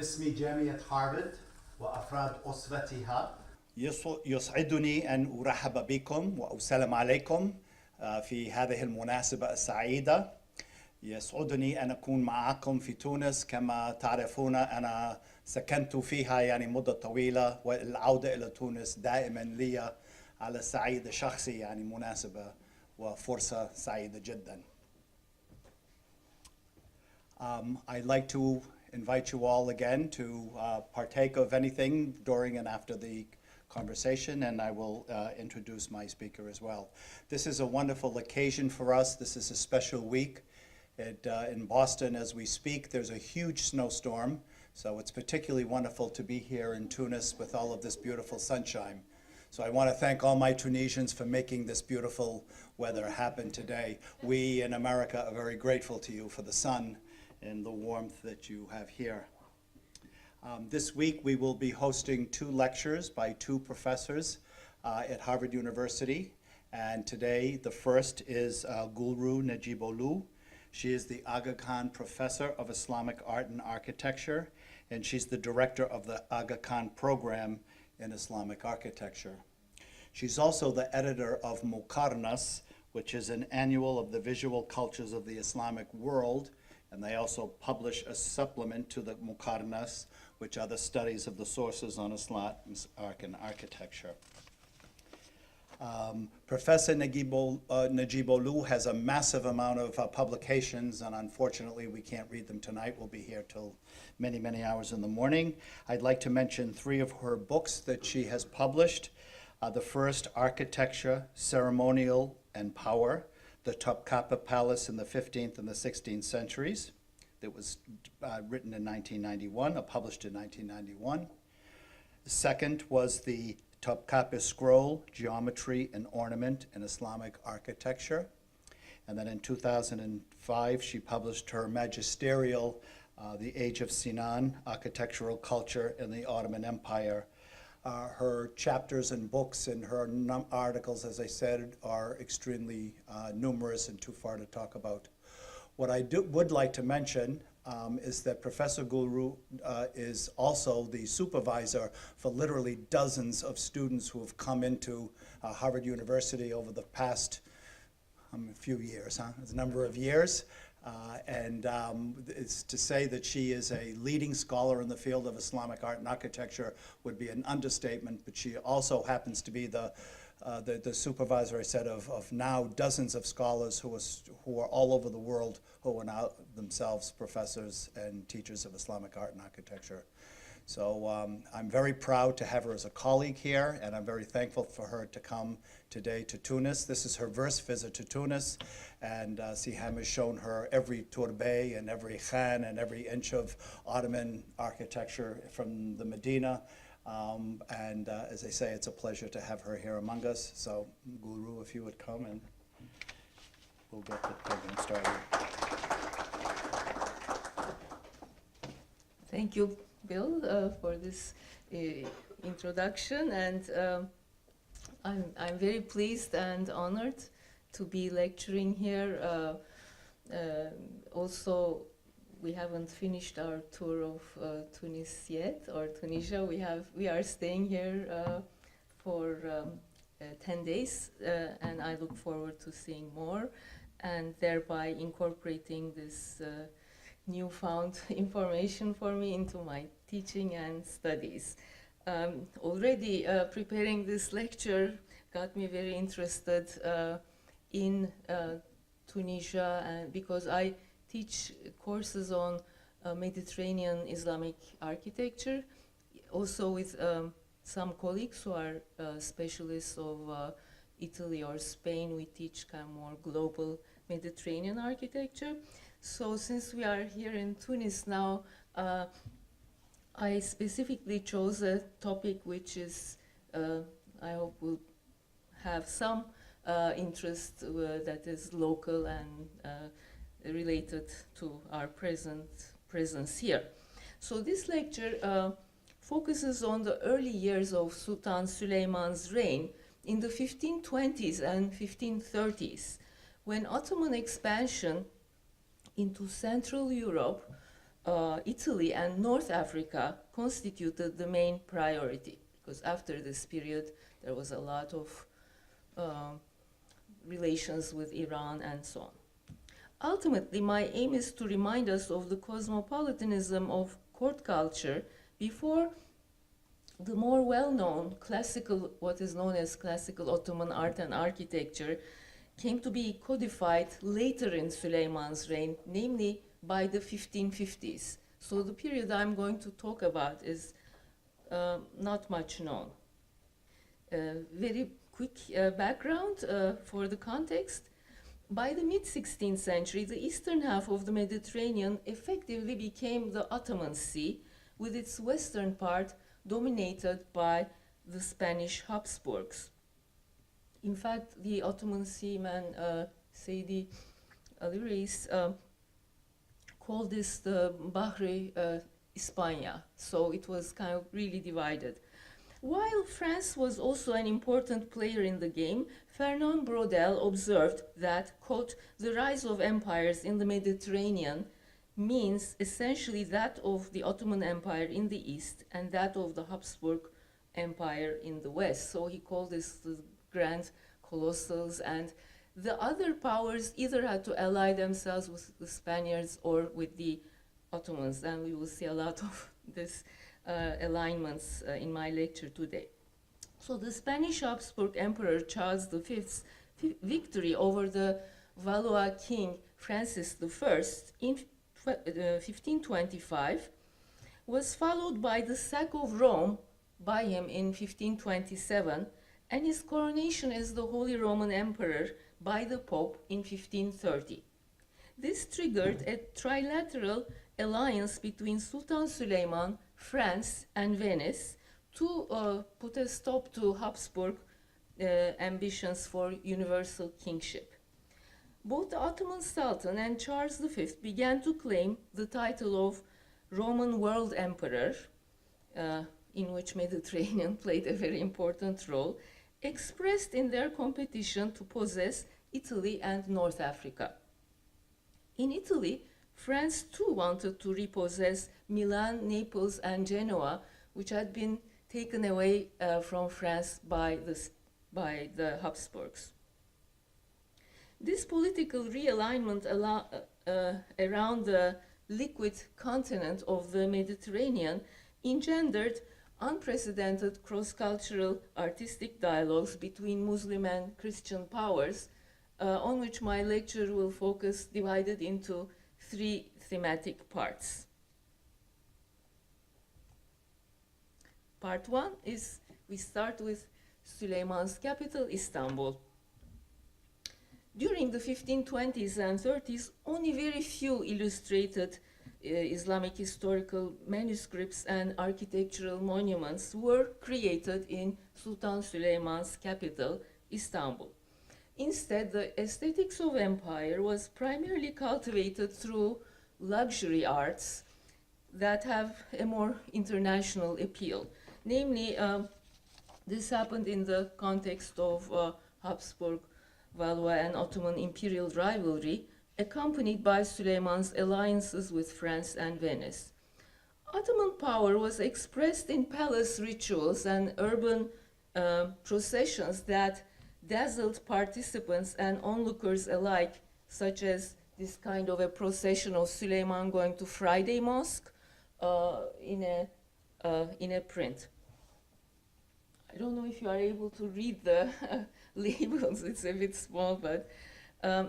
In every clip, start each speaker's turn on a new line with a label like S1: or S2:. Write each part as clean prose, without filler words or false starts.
S1: اسمي جامعة هارفارد وأفراد أسرتها.
S2: يسعدني أن أرحب بكم وأسلم عليكم في هذه المناسبة السعيدة. يسعدني أن أكون معكم في تونس. كما تعرفون أنا سكنت فيها يعني مدة طويلة، والعودة إلى تونس دائما لي على الصعيد الشخصي يعني مناسبة وفرصة سعيدة جدا. I'd like to invite you all again to partake of anything during and after the conversation, and I will introduce my speaker as well. This is a wonderful occasion for us. This is a special week. In Boston, as we speak, there's a huge snowstorm, so it's particularly wonderful to be here in Tunis with all of this beautiful sunshine. So I want to thank all my Tunisians for making this beautiful weather happen today. We in America are very grateful to you for the sun and the warmth that you have here. This week we will be hosting two lectures by two professors at Harvard University. And today the first is Gülru Necipoğlu. She is the Aga Khan Professor of Islamic Art and Architecture, and she's the director of the Aga Khan Program in Islamic Architecture. She's also the editor of Muqarnas, which is an annual of the visual cultures of the Islamic world, and they also publish a supplement to the Muqarnas, which are the studies of the sources on Islamic art and architecture. Professor Necipoğlu has a massive amount of publications, and unfortunately we can't read them tonight. We'll be here till many, many hours in the morning. I'd like to mention three of her books that she has published. The first, Architecture, Ceremonial, and Power, the Topkapi Palace in the 15th and the 16th centuries. That was written in 1991, published in 1991. The second was the Topkapi Scroll, Geometry and Ornament in Islamic Architecture. And then in 2005, she published her magisterial, The Age of Sinan, Architectural Culture in the Ottoman Empire. Her chapters and books and her articles, as I said, are extremely numerous and too far to talk about. What I would like to mention is that Professor Gülru is also the supervisor for literally dozens of students who have come into Harvard University over the past few years, It's a number of years. It's to say that she is a leading scholar in the field of Islamic art and architecture would be an understatement, but she also happens to be the supervisor, I said, of now dozens of scholars who are all over the world, who are now themselves professors and teachers of Islamic art and architecture. So I'm very proud to have her as a colleague here, and I'm very thankful for her to come today to Tunis. This is her first visit to Tunis, and Siham has shown her every turbe and every khan and every inch of Ottoman architecture from the Medina. As I say, it's a pleasure to have her here among us. So, Gülru, if you would come, and we'll get the program started.
S3: Thank you, Bill, for this introduction, and I'm very pleased and honored to be lecturing here. Also, we haven't finished our tour of Tunis yet, or Tunisia. We are staying here for 10 days, and I look forward to seeing more, and thereby incorporating this newfound information for me into my teaching and studies. Already preparing this lecture got me very interested in Tunisia, and because I teach courses on Mediterranean Islamic architecture, also with some colleagues who are specialists of Italy or Spain. We teach kind of more global Mediterranean architecture. So since we are here in Tunis now, I specifically chose a topic which is, I hope will have some interest that is local and related to our presence here. So this lecture focuses on the early years of Sultan Süleyman's reign in the 1520s and 1530s, when Ottoman expansion into Central Europe Italy and North Africa constituted the main priority, because after this period there was a lot of relations with Iran and so on. Ultimately, my aim is to remind us of the cosmopolitanism of court culture before the more well-known classical, what is known as classical Ottoman art and architecture, came to be codified later in Süleyman's reign, namely by the 1550s. So the period I'm going to talk about is not much known. Very quick background for the context. By the mid-16th century, the eastern half of the Mediterranean effectively became the Ottoman Sea, with its western part dominated by the Spanish Habsburgs. In fact, the Ottoman seaman Seydi Ali Reis called this the Bahri Hispania, so it was kind of really divided. While France was also an important player in the game, Fernand Braudel observed that, quote, the rise of empires in the Mediterranean means essentially that of the Ottoman Empire in the east and that of the Habsburg Empire in the west. So he called this the grand colossals, and the other powers either had to ally themselves with the Spaniards or with the Ottomans, and we will see a lot of this alignments in my lecture today. So the Spanish Habsburg Emperor Charles V's victory over the Valois king Francis I in 1525 was followed by the sack of Rome by him in 1527 and his coronation as the Holy Roman Emperor by the Pope in 1530. This triggered a trilateral alliance between Sultan Süleyman, France, and Venice to put a stop to Habsburg ambitions for universal kingship. Both the Ottoman Sultan and Charles V began to claim the title of Roman World Emperor, in which Mediterranean played a very important role, expressed in their competition to possess Italy and North Africa. In Italy, France too wanted to repossess Milan, Naples, and Genoa, which had been taken away from France by the Habsburgs. This political realignment around the liquid continent of the Mediterranean engendered unprecedented cross-cultural artistic dialogues between Muslim and Christian powers, on which my lecture will focus, divided into three thematic parts. Part one is, we start with Süleyman's capital, Istanbul. During the 1520s and 30s, only very few illustrated Islamic historical manuscripts and architectural monuments were created in Sultan Süleyman's capital, Istanbul. Instead, the aesthetics of empire was primarily cultivated through luxury arts that have a more international appeal. Namely, this happened in the context of Habsburg, Valois, and Ottoman imperial rivalry, accompanied by Süleyman's alliances with France and Venice. Ottoman power was expressed in palace rituals and urban processions that dazzled participants and onlookers alike, such as this kind of a procession of Süleyman going to Friday Mosque in a print. I don't know if you are able to read the labels, it's a bit small, but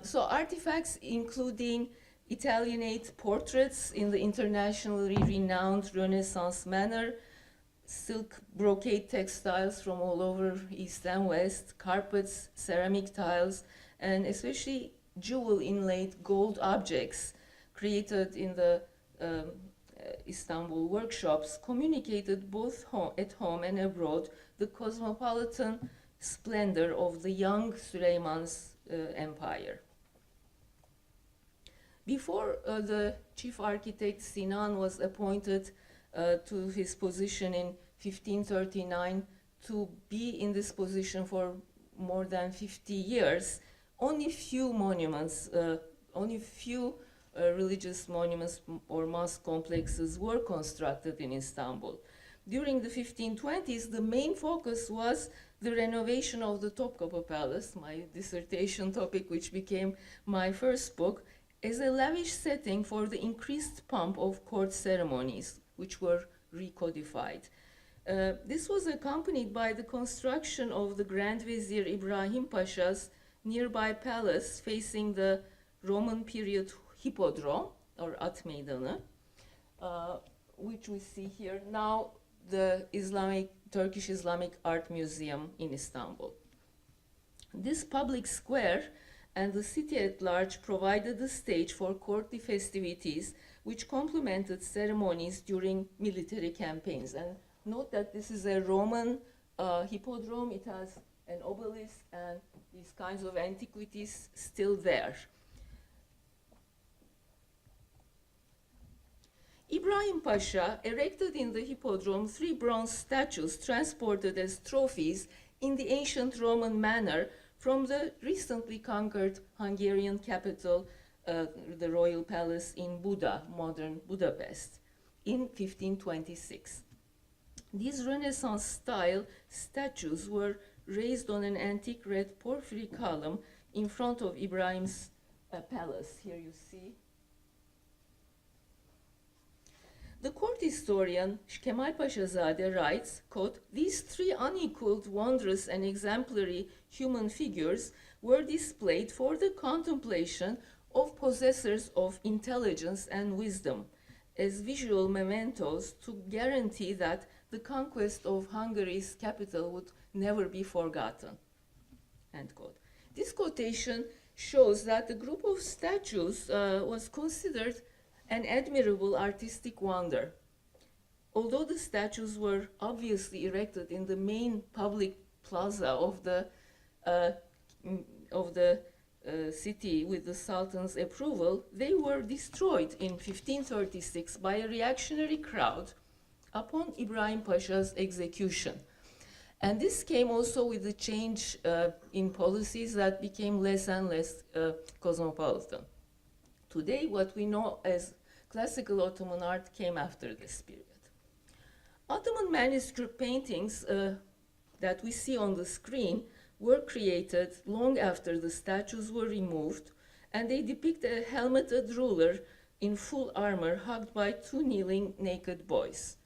S3: so artifacts including Italianate portraits in the internationally renowned Renaissance manner, silk brocade textiles from all over East and West, carpets, ceramic tiles, and especially jewel-inlaid gold objects created in the Istanbul workshops communicated both at home and abroad the cosmopolitan splendor of the young Süleyman's empire. Before the chief architect Sinan was appointed to his position in 1539 to be in this position for more than 50 years, only few monuments, only few religious monuments or mosque complexes were constructed in Istanbul. During the 1520s, the main focus was the renovation of the Topkapı Palace, my dissertation topic, which became my first book, as a lavish setting for the increased pomp of court ceremonies, which were recodified. This was accompanied by the construction of the Grand Vizier Ibrahim Pasha's nearby palace facing the Roman period hippodrome, or At Meydanı, which we see here now, the Turkish Islamic Art Museum in Istanbul. This public square and the city at large provided the stage for courtly festivities, which complemented ceremonies during military campaigns. And note that this is a Roman hippodrome. It has an obelisk and these kinds of antiquities still there. Ibrahim Pasha erected in the hippodrome 3 bronze statues transported as trophies in the ancient Roman manner from the recently conquered Hungarian capital, the royal palace in Buda, modern Budapest, in 1526. These Renaissance-style statues were raised on an antique red porphyry column in front of Ibrahim's palace. Here you see. The court historian Kemal Paşazade writes, quote, "These 3 unequaled, wondrous, and exemplary human figures were displayed for the contemplation of possessors of intelligence and wisdom, as visual mementos to guarantee that the conquest of Hungary's capital would never be forgotten." End quote. This quotation shows that the group of statues was considered an admirable artistic wonder. Although the statues were obviously erected in the main public plaza of the city with the Sultan's approval, they were destroyed in 1536 by a reactionary crowd upon Ibrahim Pasha's execution. And this came also with the change in policies that became less and less cosmopolitan. Today, what we know as classical Ottoman art came after this period. Ottoman manuscript paintings that we see on the screen were created long after the statues were removed, and they depict a helmeted ruler in full armor hugged by 2 kneeling naked boys.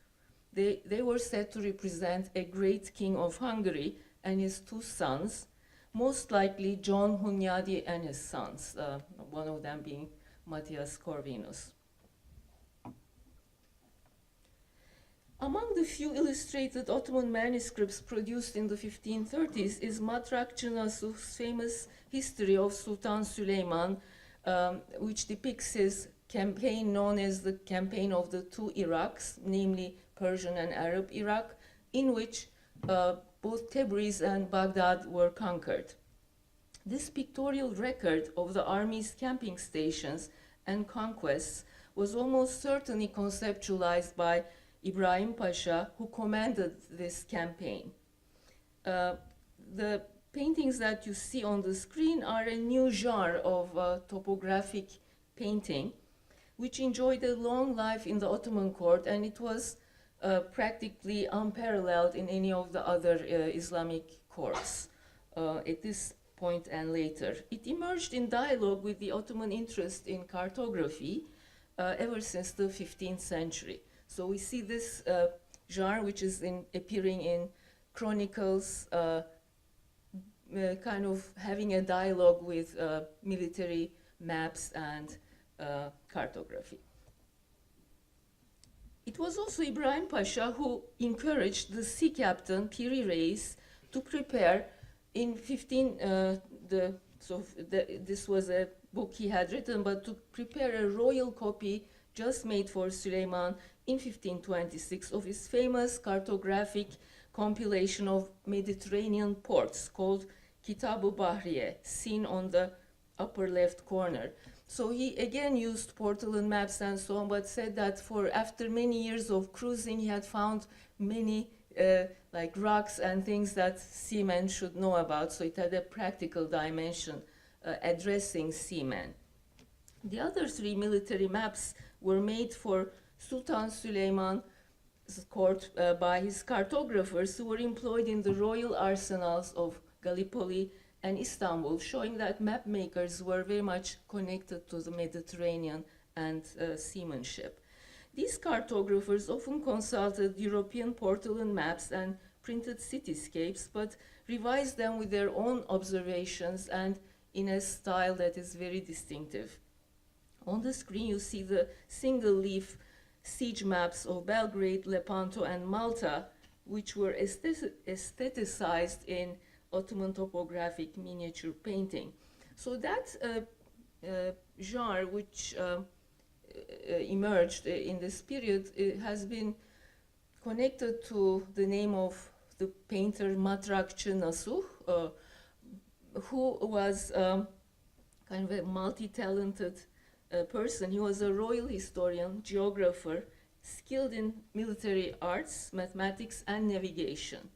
S3: They were said to represent a great king of Hungary and his 2 sons, most likely John Hunyadi and his sons, one of them being Matthias Corvinus. Among the few illustrated Ottoman manuscripts produced in the 1530s is Matrak Cınasuh's famous history of Sultan Süleyman, which depicts his campaign known as the Campaign of the 2 Iraqs, namely Persian and Arab Iraq, in which both Tabriz and Baghdad were conquered. This pictorial record of the army's camping stations and conquests was almost certainly conceptualized by Ibrahim Pasha, who commanded this campaign. The paintings that you see on the screen are a new genre of topographic painting, which enjoyed a long life in the Ottoman court, and it was practically unparalleled in any of the other Islamic courts at this point and later. It emerged in dialogue with the Ottoman interest in cartography ever since the 15th century. So we see this genre, which is appearing in chronicles, kind of having a dialogue with military maps and cartography. It was also Ibrahim Pasha who encouraged the sea captain Piri Reis to prepare in this was a book he had written, but to prepare a royal copy just made for Süleyman in 1526 of his famous cartographic compilation of Mediterranean ports called Kitab-ı Bahriye, seen on the upper left corner. So he again used portolan maps and so on, but said that after many years of cruising, he had found many like rocks and things that seamen should know about. So it had a practical dimension addressing seamen. The other three military maps were made for Sultan Süleyman's court by his cartographers who were employed in the royal arsenals of Gallipoli and Istanbul, showing that map makers were very much connected to the Mediterranean and seamanship. These cartographers often consulted European portolan maps and printed cityscapes, but revised them with their own observations and in a style that is very distinctive. On the screen you see the single-leaf siege maps of Belgrade, Lepanto, and Malta, which were aestheticized in Ottoman topographic miniature painting. So that genre, which emerged in this period, has been connected to the name of the painter Matrakçı Nasuh, who was kind of a multi-talented person. He was a royal historian, geographer, skilled in military arts, mathematics, and navigation.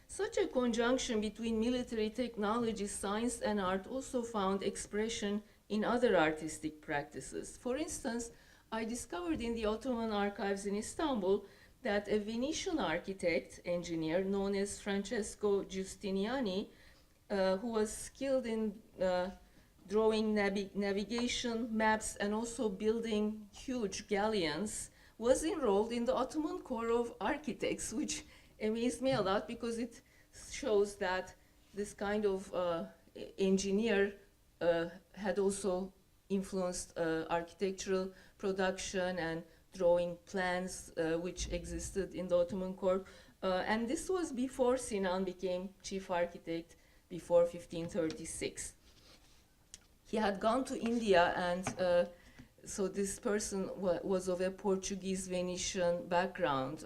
S3: Such a conjunction between military technology, science, and art also found expression in other artistic practices. For instance, I discovered in the Ottoman archives in Istanbul that a Venetian architect, engineer, known as Francesco Giustiniani, who was skilled in drawing navigation maps and also building huge galleons, was enrolled in the Ottoman Corps of Architects, which amazed me a lot because it shows that this kind of engineer had also influenced architectural production and drawing plans which existed in the Ottoman Corps. And this was before Sinan became chief architect, before 1536. He had gone to India, and so this person was of a Portuguese Venetian background.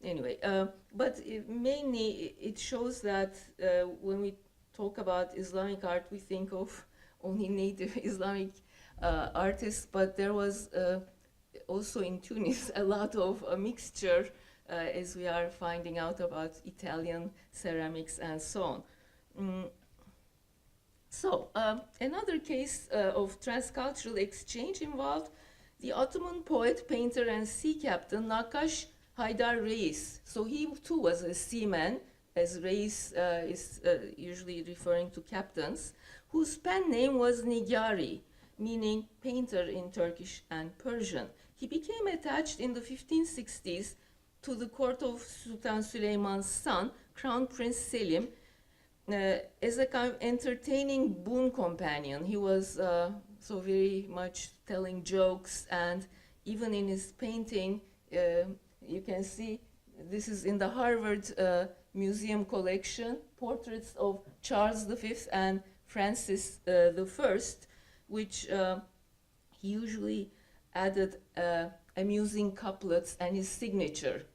S3: Anyway, but mainly it shows that when we talk about Islamic art, we think of only native Islamic artists, but there was also in Tunis a lot of a mixture, as we are finding out about Italian ceramics and so on. So another case of transcultural exchange involved the Ottoman poet, painter, and sea captain Nakkash Haydar Reis. So he too was a seaman, as Reis is usually referring to captains, whose pen name was Nigari, meaning painter in Turkish and Persian. He became attached in the 1560s to the court of Sultan Süleyman's son, Crown Prince Selim, as a kind of entertaining boon companion. He was so very much telling jokes, and even in his painting, you can see this is in the Harvard Museum collection, portraits of Charles V and Francis I, which he usually added amusing couplets and his signature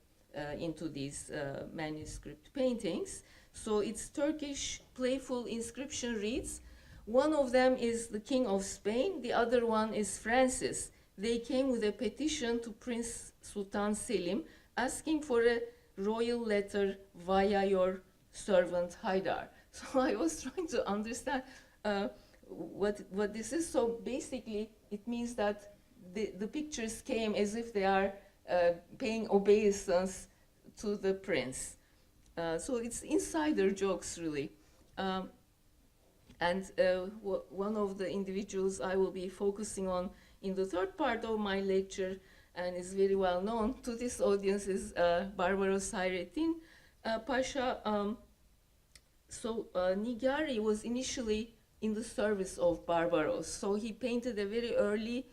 S3: into these manuscript paintings. So its Turkish playful inscription reads, one of them is the King of Spain, the other one is Francis. They came with a petition to Prince Sultan Selim asking for a royal letter via your servant Haydar. So I was trying to understand what this is. So basically it means that the pictures came as if they are paying obeisance to the prince. So it's insider jokes, really. And one of the individuals I will be focusing on in the third part of my lecture, and is very well known to this audience, is Barbarossa Hayreddin Pasha. Nigari was initially in the service of Barbarossa. So he painted a very early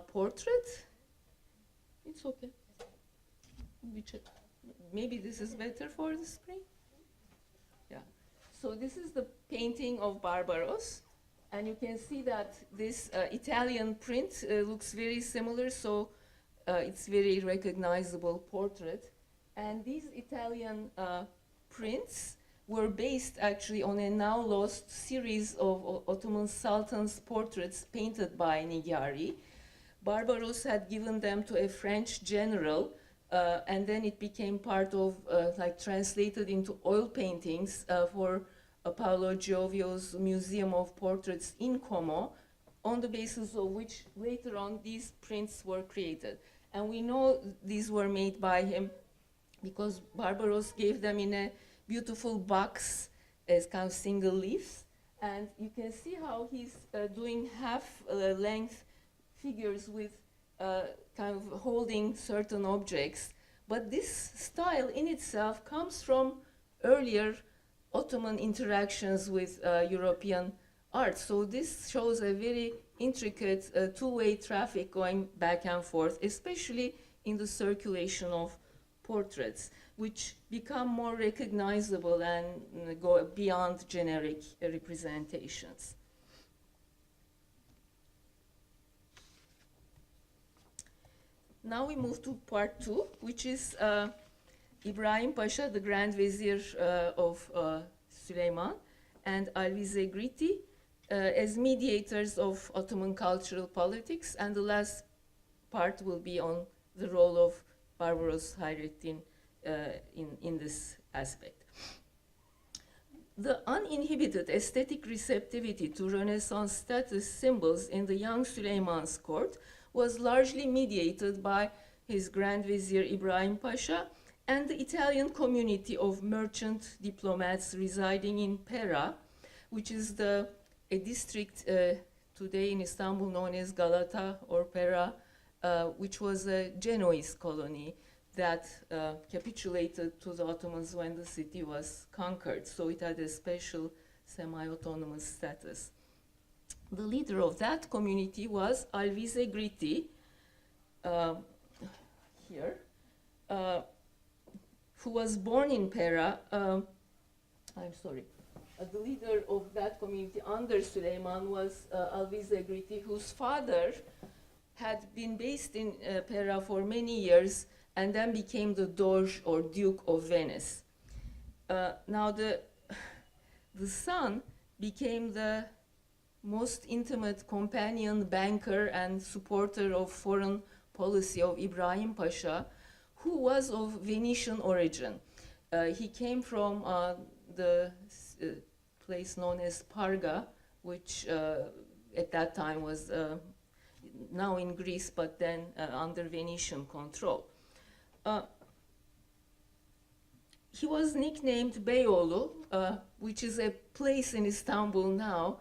S3: portrait. It's okay. Maybe this is better for the screen. Yeah. So this is the painting of Barbarossa, and you can see that this Italian print looks very similar. So it's very recognizable portrait. And these Italian prints were based actually on a now lost series of Ottoman sultans' portraits painted by Nigari. Barbarossa had given them to a French general, and then it became part of, translated into oil paintings for Paolo Giovio's Museum of Portraits in Como. on the basis of which later on these prints were created. And we know these were made by him because Barbarossa gave them in a beautiful box as kind of single leaves. And you can see how he's doing half-length figures with kind of holding certain objects. But this style in itself comes from earlier Ottoman interactions with European art. So this shows a very intricate two-way traffic going back and forth, especially in the circulation of portraits, which become more recognizable and go beyond generic representations. Now we move to part 2, which is Ibrahim Pasha, the Grand Vizier of Süleyman, and Alvise Gritti as mediators of Ottoman cultural politics, and the last part will be on the role of Barbarossa Hayreddin in this aspect. The uninhibited aesthetic receptivity to Renaissance status symbols in the young Süleyman's court was largely mediated by his Grand Vizier Ibrahim Pasha and the Italian community of merchant diplomats residing in Pera, which is a district today in Istanbul known as Galata or Pera, which was a Genoese colony that capitulated to the Ottomans when the city was conquered. So it had a special semi-autonomous status. The leader of that community was Alvise Gritti, here, who was born in Pera. I'm sorry. The leader of that community under Süleyman was Alvise Gritti, whose father had been based in Pera for many years and then became the Doge or Duke of Venice. Now the son became the most intimate companion, banker, and supporter of foreign policy of Ibrahim Pasha, who was of Venetian origin. He came from the place known as Parga, which at that time was now in Greece, but then under Venetian control. He was nicknamed Beyoğlu, which is a place in Istanbul now,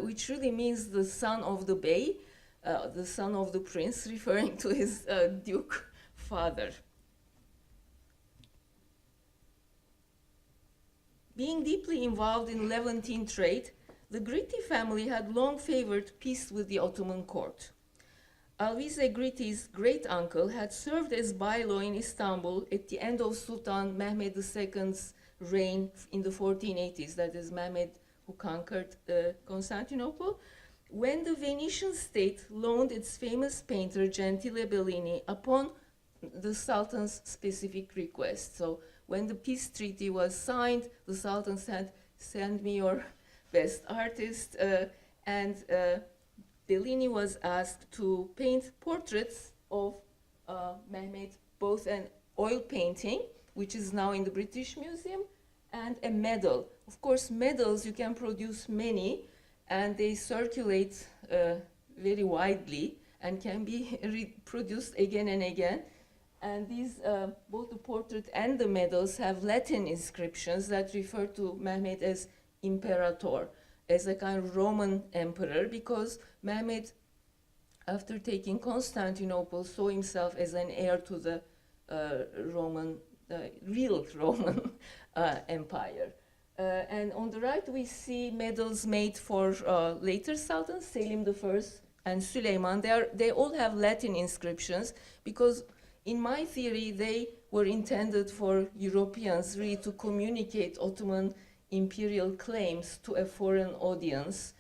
S3: which really means the son of the bey, the son of the prince, referring to his duke father. Being deeply involved in Levantine trade, the Gritti family had long favored peace with the Ottoman court. Alvise Gritti's great-uncle had served as bailo in Istanbul at the end of Sultan Mehmed II's reign in the 1480s, that is Mehmed who conquered Constantinople, when the Venetian state loaned its famous painter Gentile Bellini upon the Sultan's specific request. So when the peace treaty was signed, the Sultan said, "Send me your best artist," and Bellini was asked to paint portraits of Mehmed, both an oil painting, which is now in the British Museum, and a medal. Of course, medals, you can produce many, and they circulate very widely and can be reproduced again and again. And these, both the portrait and the medals have Latin inscriptions that refer to Mehmed as imperator, as a kind of Roman emperor, because Mehmed, after taking Constantinople, saw himself as an heir to the real Roman empire. And on the right, we see medals made for later sultans, Selim I and Süleyman. They all have Latin inscriptions because, in my theory, they were intended for Europeans really to communicate Ottoman imperial claims to a foreign audience,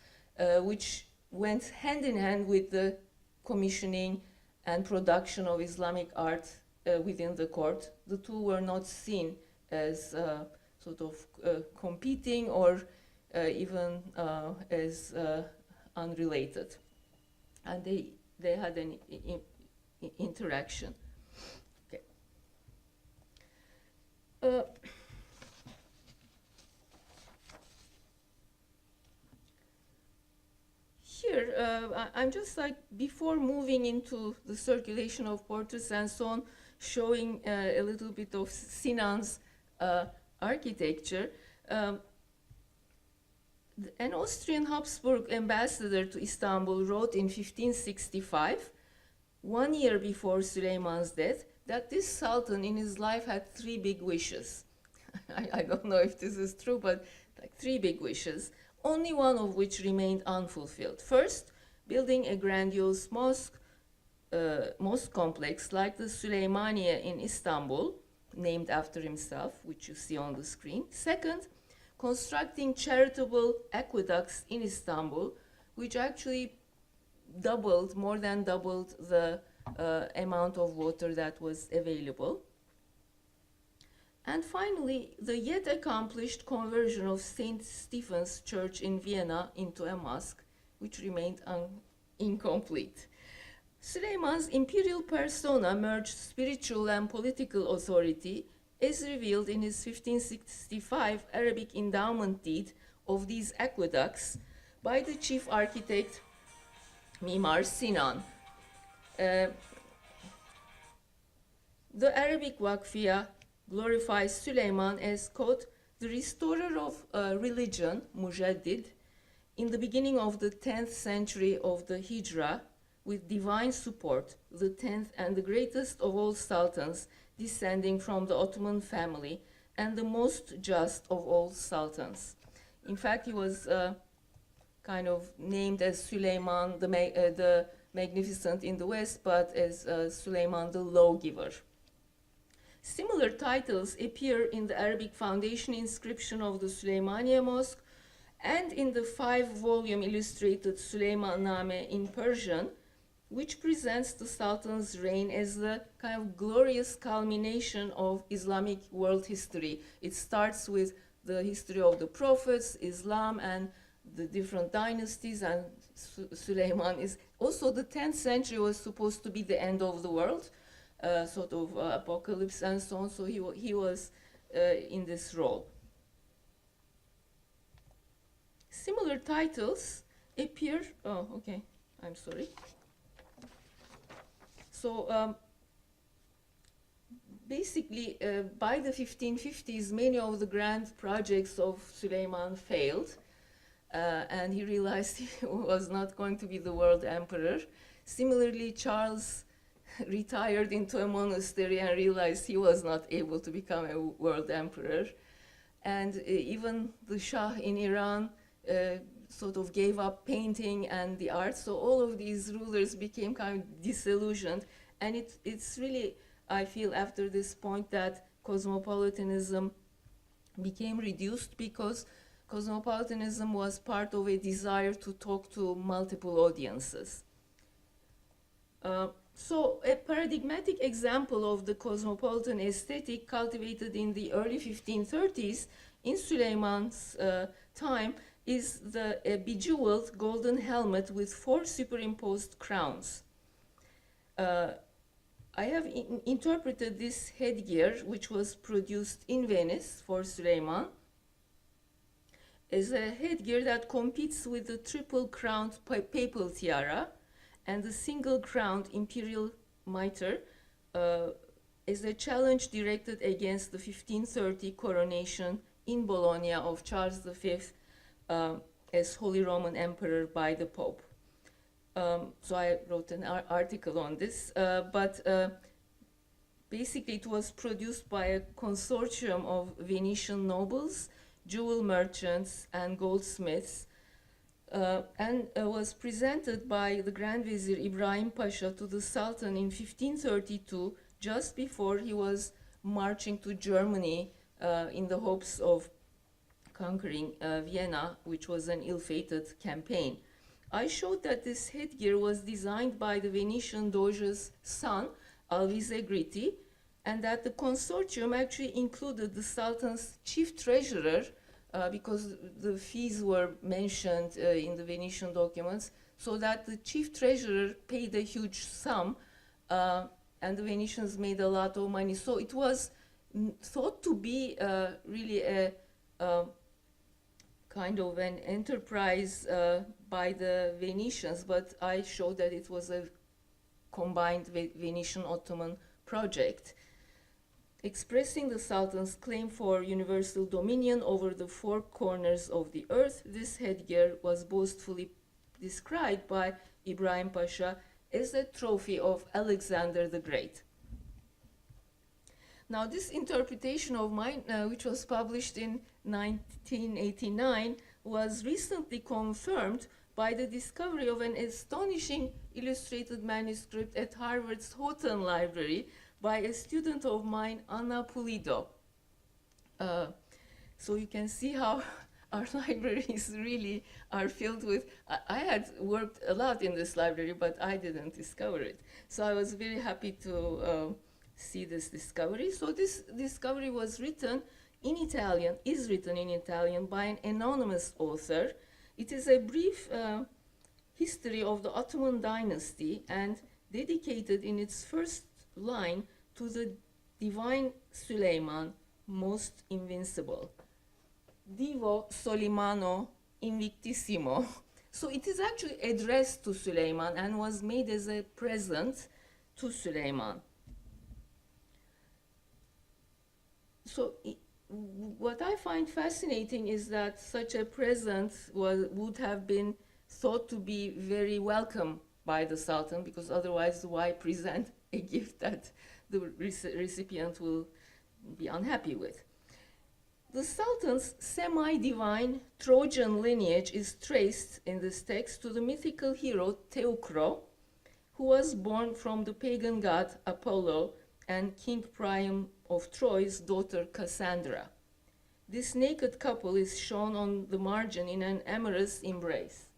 S3: which went hand in hand with the commissioning and production of Islamic art within the court. The two were not seen as sort of competing or even as unrelated. And they had an interaction. Okay. Here, I'm just like, before moving into the circulation of portraits and so on, showing a little bit of Sinan's architecture. An Austrian Habsburg ambassador to Istanbul wrote in 1565, 1 year before Süleyman's death, that this sultan in his life had 3 big wishes. I don't know if this is true, but like 3 big wishes, only one of which remained unfulfilled. First, building a grandiose mosque complex like the Süleymaniye in Istanbul, named after himself, which you see on the screen. Second, constructing charitable aqueducts in Istanbul, which actually more than doubled the amount of water that was available. And finally, the yet accomplished conversion of St. Stephen's Church in Vienna into a mosque, which remained incomplete. Süleyman's imperial persona merged spiritual and political authority, as revealed in his 1565 Arabic endowment deed of these aqueducts by the chief architect Mimar Sinan. The Arabic Vakfiyah glorifies Süleyman as, quote, the restorer of religion, Mujaddid, in the beginning of the 10th century of the Hijra, with divine support, the 10th and the greatest of all sultans, descending from the Ottoman family, and the most just of all sultans. In fact, he was kind of named as Süleyman the Magnificent in the West, but as Süleyman the Lawgiver. Similar titles appear in the Arabic foundation inscription of the Süleymaniye Mosque and in the 5-volume illustrated Süleymanname in Persian, which presents the Sultan's reign as the kind of glorious culmination of Islamic world history. It starts with the history of the prophets, Islam, and the different dynasties, and Süleyman is also, the 10th century was supposed to be the end of the world, sort of apocalypse and so on, so he was in this role. Similar titles appear, I'm sorry. So basically, by the 1550s, many of the grand projects of Süleyman failed, and he realized he was not going to be the world emperor. Similarly, Charles retired into a monastery and realized he was not able to become a world emperor. And even the Shah in Iran sort of gave up painting and the art, so all of these rulers became kind of disillusioned. And it's really, I feel, after this point that cosmopolitanism became reduced, because cosmopolitanism was part of a desire to talk to multiple audiences. So a paradigmatic example of the cosmopolitan aesthetic cultivated in the early 1530s in Süleyman's time is the bejeweled golden helmet with 4 superimposed crowns. I have interpreted this headgear, which was produced in Venice for Süleyman, as a headgear that competes with the triple-crowned papal tiara and the single-crowned imperial mitre as a challenge directed against the 1530 coronation in Bologna of Charles V as Holy Roman Emperor by the Pope. So I wrote an article on this, but basically it was produced by a consortium of Venetian nobles, jewel merchants, and goldsmiths, and was presented by the Grand Vizier Ibrahim Pasha to the Sultan in 1532, just before he was marching to Germany in the hopes of conquering Vienna, which was an ill-fated campaign. I showed that this headgear was designed by the Venetian Doge's son, Alvise Gritti, and that the consortium actually included the Sultan's chief treasurer, because the fees were mentioned in the Venetian documents, so that the chief treasurer paid a huge sum, and the Venetians made a lot of money. So it was thought to be really a kind of an enterprise by the Venetians, but I showed that it was a combined Venetian-Ottoman project, expressing the Sultan's claim for universal dominion over the four corners of the earth. This headgear was boastfully described by Ibrahim Pasha as a trophy of Alexander the Great. Now, this interpretation of mine, which was published in 1989, was recently confirmed by the discovery of an astonishing illustrated manuscript at Harvard's Houghton Library by a student of mine, Anna Pulido. So you can see how our libraries really are filled with, I had worked a lot in this library, but I didn't discover it. So I was very happy to see this discovery. So this discovery was written in Italian, is written in Italian by an anonymous author. It is a brief history of the Ottoman dynasty and dedicated in its first line to the divine Süleyman, most invincible. Divo Solimano Invictissimo. So it is actually addressed to Süleyman and was made as a present to Süleyman. So what I find fascinating is that such a present would have been thought to be very welcome by the Sultan, because otherwise why present a gift that the recipient will be unhappy with? The Sultan's semi-divine Trojan lineage is traced in this text to the mythical hero Teucro, who was born from the pagan god Apollo and King Priam of Troy's daughter Cassandra. This naked couple is shown on the margin in an amorous embrace.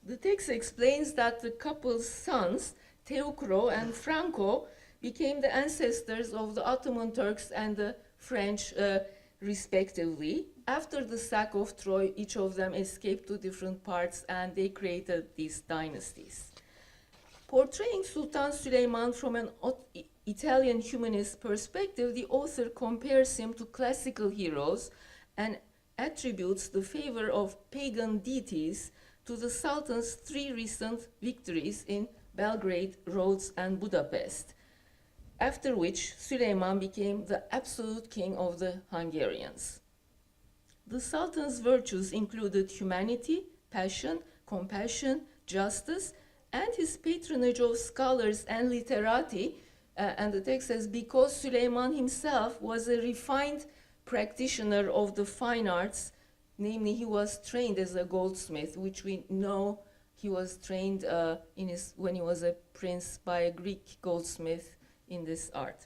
S3: The text explains that the couple's sons, Teucro and Franco, became the ancestors of the Ottoman Turks and the French, respectively. After the sack of Troy, each of them escaped to different parts and they created these dynasties. Portraying Sultan Süleyman from an Italian humanist perspective, the author compares him to classical heroes and attributes the favor of pagan deities to the Sultan's three recent victories in Belgrade, Rhodes, and Budapest, after which Süleyman became the absolute king of the Hungarians. The Sultan's virtues included humanity, passion, compassion, justice, and his patronage of scholars and literati. And the text says, because Süleyman himself was a refined practitioner of the fine arts, namely he was trained as a goldsmith, which we know he was trained when he was a prince by a Greek goldsmith in this art.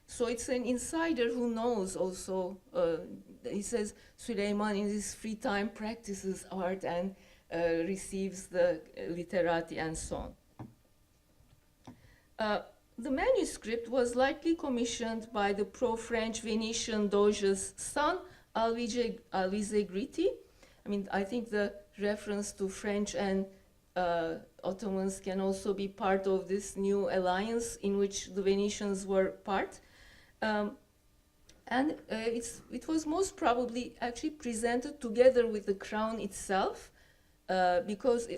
S3: So it's an insider who knows also, he says Süleyman in his free time practices art and receives the literati and so on. The manuscript was likely commissioned by the pro-French Venetian Doge's son, Alvise Gritti. I mean, I think the reference to French and Ottomans can also be part of this new alliance in which the Venetians were part. It was most probably actually presented together with the crown itself, because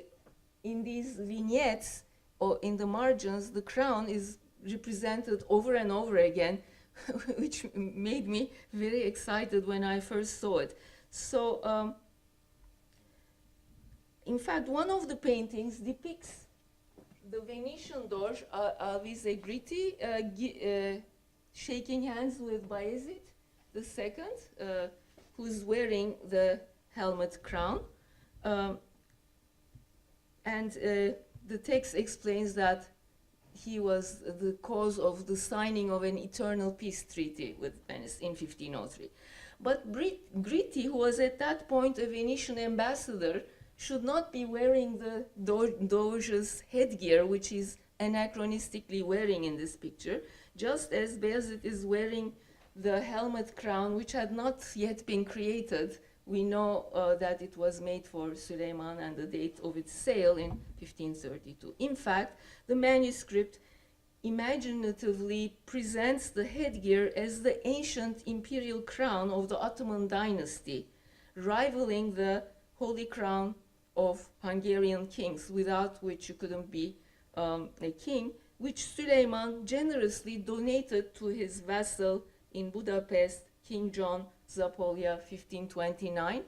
S3: in these vignettes or in the margins, the crown is represented over and over again, which made me very excited when I first saw it. So, in fact, one of the paintings depicts the Venetian Doge, Alvise Gritti, shaking hands with Bayezid II, who's wearing the helmet crown. The text explains that he was the cause of the signing of an eternal peace treaty with Venice in 1503. But Gritti, who was at that point a Venetian ambassador, should not be wearing the Doge's headgear, which is anachronistically wearing in this picture, just as Bayezid is wearing the helmet crown, which had not yet been created. We know that it was made for Süleyman and the date of its sale in 1532. In fact, the manuscript imaginatively presents the headgear as the ancient imperial crown of the Ottoman dynasty, rivaling the holy crown of Hungarian kings, without which you couldn't be a king, which Süleyman generously donated to his vassal in Budapest, King John Zapolya, 1529,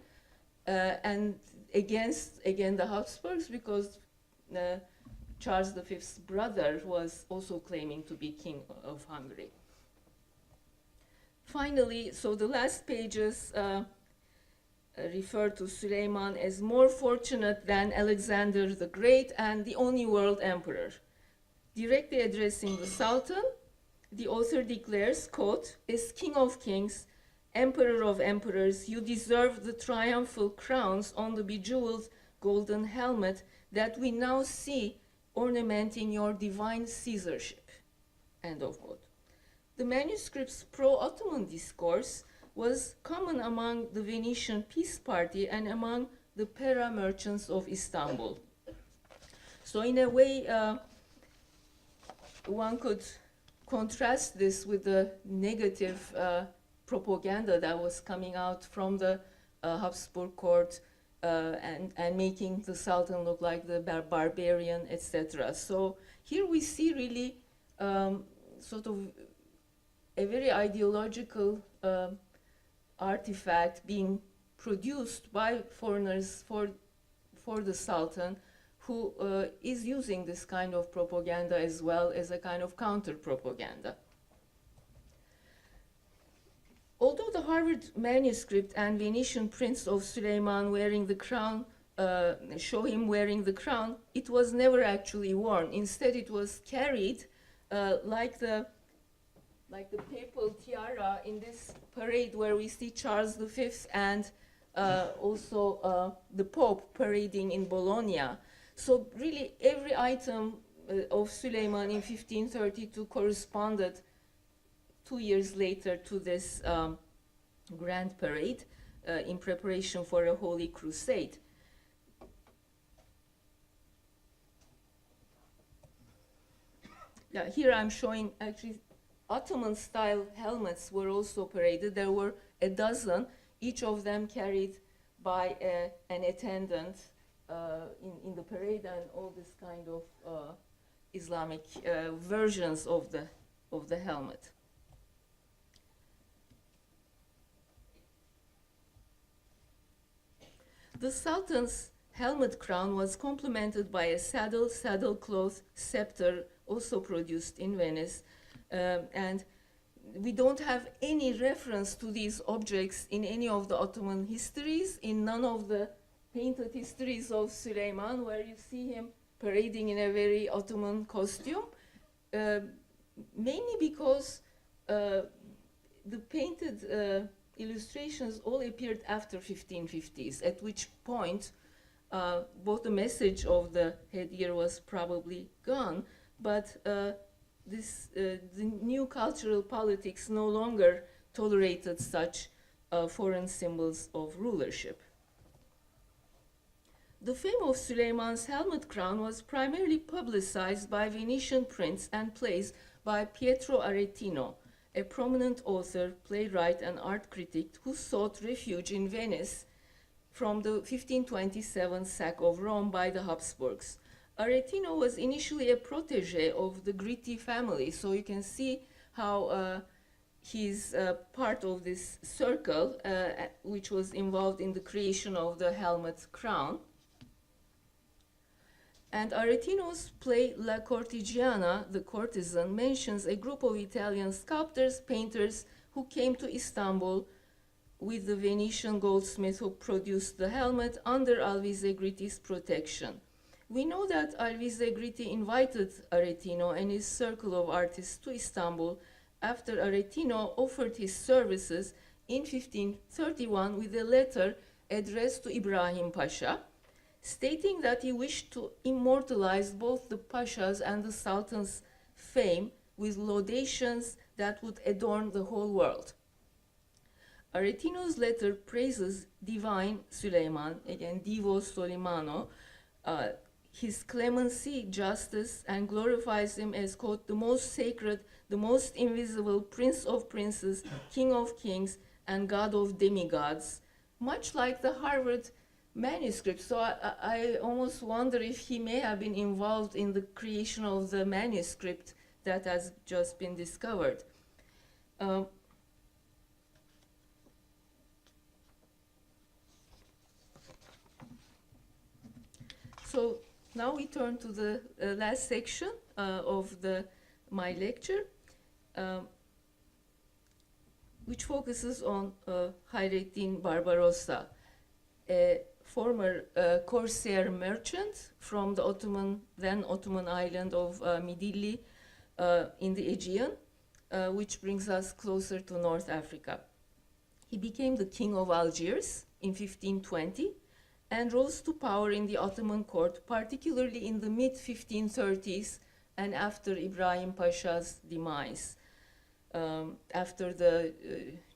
S3: and against, again, the Habsburgs, because Charles V's brother was also claiming to be king of Hungary. Finally, so the last pages refer to Süleyman as more fortunate than Alexander the Great and the only world emperor. Directly addressing the Sultan, the author declares, quote, "As king of kings, emperor of emperors, you deserve the triumphal crowns on the bejeweled golden helmet that we now see ornamenting your divine Caesarship," end of quote. The manuscript's pro-Ottoman discourse was common among the Venetian peace party and among the Pera merchants of Istanbul. So in a way, one could contrast this with the negative propaganda that was coming out from the Habsburg court and making the Sultan look like the barbarian, etc. So here we see really sort of a very ideological artifact being produced by foreigners for the Sultan, who is using this kind of propaganda as well as a kind of counter-propaganda. Although the Harvard manuscript and Venetian prints of Süleyman wearing the crown show him wearing the crown, it was never actually worn. Instead, it was carried like the papal tiara in this parade where we see Charles V and also the Pope parading in Bologna. So really every item of Süleyman in 1532 corresponded 2 years later to this grand parade in preparation for a holy crusade. Yeah, here I'm showing actually Ottoman-style helmets were also paraded. There were a dozen, each of them carried by an attendant in the parade, and all this kind of Islamic versions of the helmet. The Sultan's helmet crown was complemented by a saddlecloth scepter, also produced in Venice, and we don't have any reference to these objects in any of the Ottoman histories, in none of the painted histories of Süleyman, where you see him parading in a very Ottoman costume, mainly because the painted illustrations all appeared after 1550s, at which point both the message of the headgear was probably gone, but the new cultural politics no longer tolerated such foreign symbols of rulership. The fame of Süleyman's helmet crown was primarily publicized by Venetian prints and plays by Pietro Aretino, a prominent author, playwright, and art critic who sought refuge in Venice from the 1527 sack of Rome by the Habsburgs. Aretino was initially a protege of the Gritti family, so you can see how he's part of this circle which was involved in the creation of the helmet crown. And Aretino's play La Cortigiana, The Courtesan, mentions a group of Italian sculptors, painters who came to Istanbul with the Venetian goldsmith who produced the helmet under Alvise Gritti's protection. We know that Alvise Gritti invited Aretino and his circle of artists to Istanbul after Aretino offered his services in 1531 with a letter addressed to Ibrahim Pasha, stating that he wished to immortalize both the Pasha's and the Sultan's fame with laudations that would adorn the whole world. Aretino's letter praises divine Süleyman, again Divo Solimano, his clemency, justice, and glorifies him as, quote, the most sacred, the most invisible, Prince of princes, King of kings, and God of demigods, much like the Harvard manuscript. So I almost wonder if he may have been involved in the creation of the manuscript that has just been discovered. So now we turn to the last section of my lecture, which focuses on Hayreddin Barbarossa, a former corsair merchant from the then Ottoman island of Midilli in the Aegean, which brings us closer to North Africa. He became the king of Algiers in 1520 and rose to power in the Ottoman court, particularly in the mid-1530s and after Ibrahim Pasha's demise, after the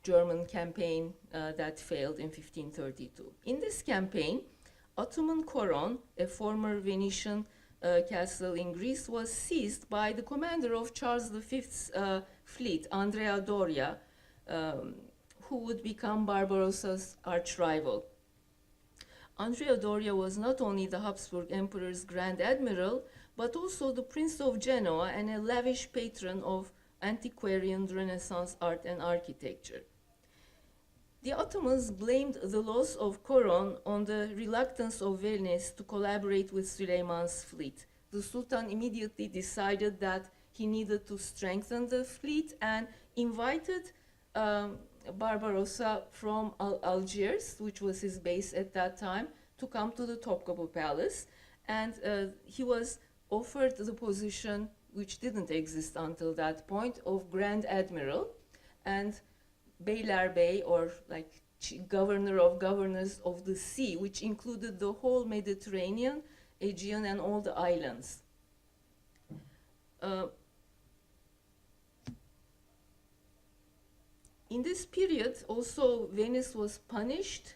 S3: German campaign that failed in 1532. In this campaign, Ottoman Coron, a former Venetian castle in Greece, was seized by the commander of Charles V's fleet, Andrea Doria, who would become Barbarossa's arch-rival. Andrea Doria was not only the Habsburg Emperor's Grand Admiral, but also the Prince of Genoa and a lavish patron of antiquarian Renaissance art and architecture. The Ottomans blamed the loss of Coron on the reluctance of Venice to collaborate with Süleyman's fleet. The Sultan immediately decided that he needed to strengthen the fleet and invited Barbarossa from Algiers, which was his base at that time, to come to the Topkapı Palace. And he was offered the position, which didn't exist until that point, of Grand Admiral and Beylerbey, or like Governor of Governors of the Sea, which included the whole Mediterranean, Aegean, and all the islands. In this period, also, Venice was punished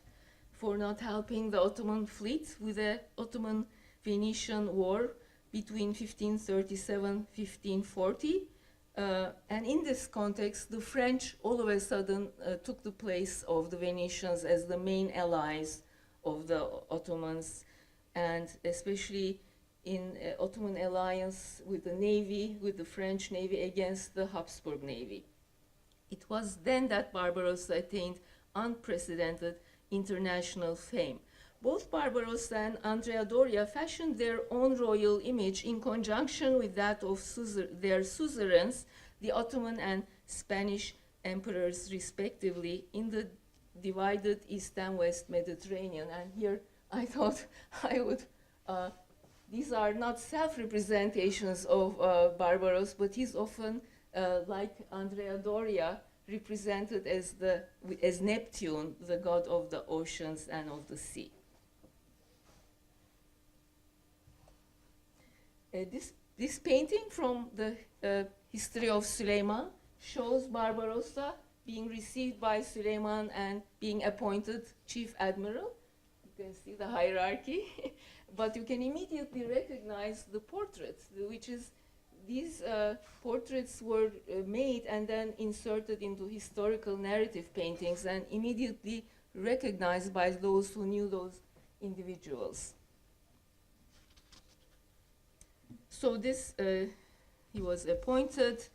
S3: for not helping the Ottoman fleet with the Ottoman-Venetian War between 1537-1540. And in this context, the French all of a sudden took the place of the Venetians as the main allies of the Ottomans, and especially in Ottoman alliance with the Navy, with the French Navy against the Habsburg Navy. It was then that Barbarossa attained unprecedented international fame. Both Barbarossa and Andrea Doria fashioned their own royal image in conjunction with that of their suzerains, the Ottoman and Spanish emperors, respectively, in the divided East and West Mediterranean. And here I thought I would, these are not self-representations of Barbarossa, but he's often, like Andrea Doria, represented as Neptune, the god of the oceans and of the sea. This painting from the history of Süleyman shows Barbarossa being received by Süleyman and being appointed chief admiral. You can see the hierarchy, but you can immediately recognize the portrait, which is these portraits were made and then inserted into historical narrative paintings and immediately recognized by those who knew those individuals. So this, he was appointed,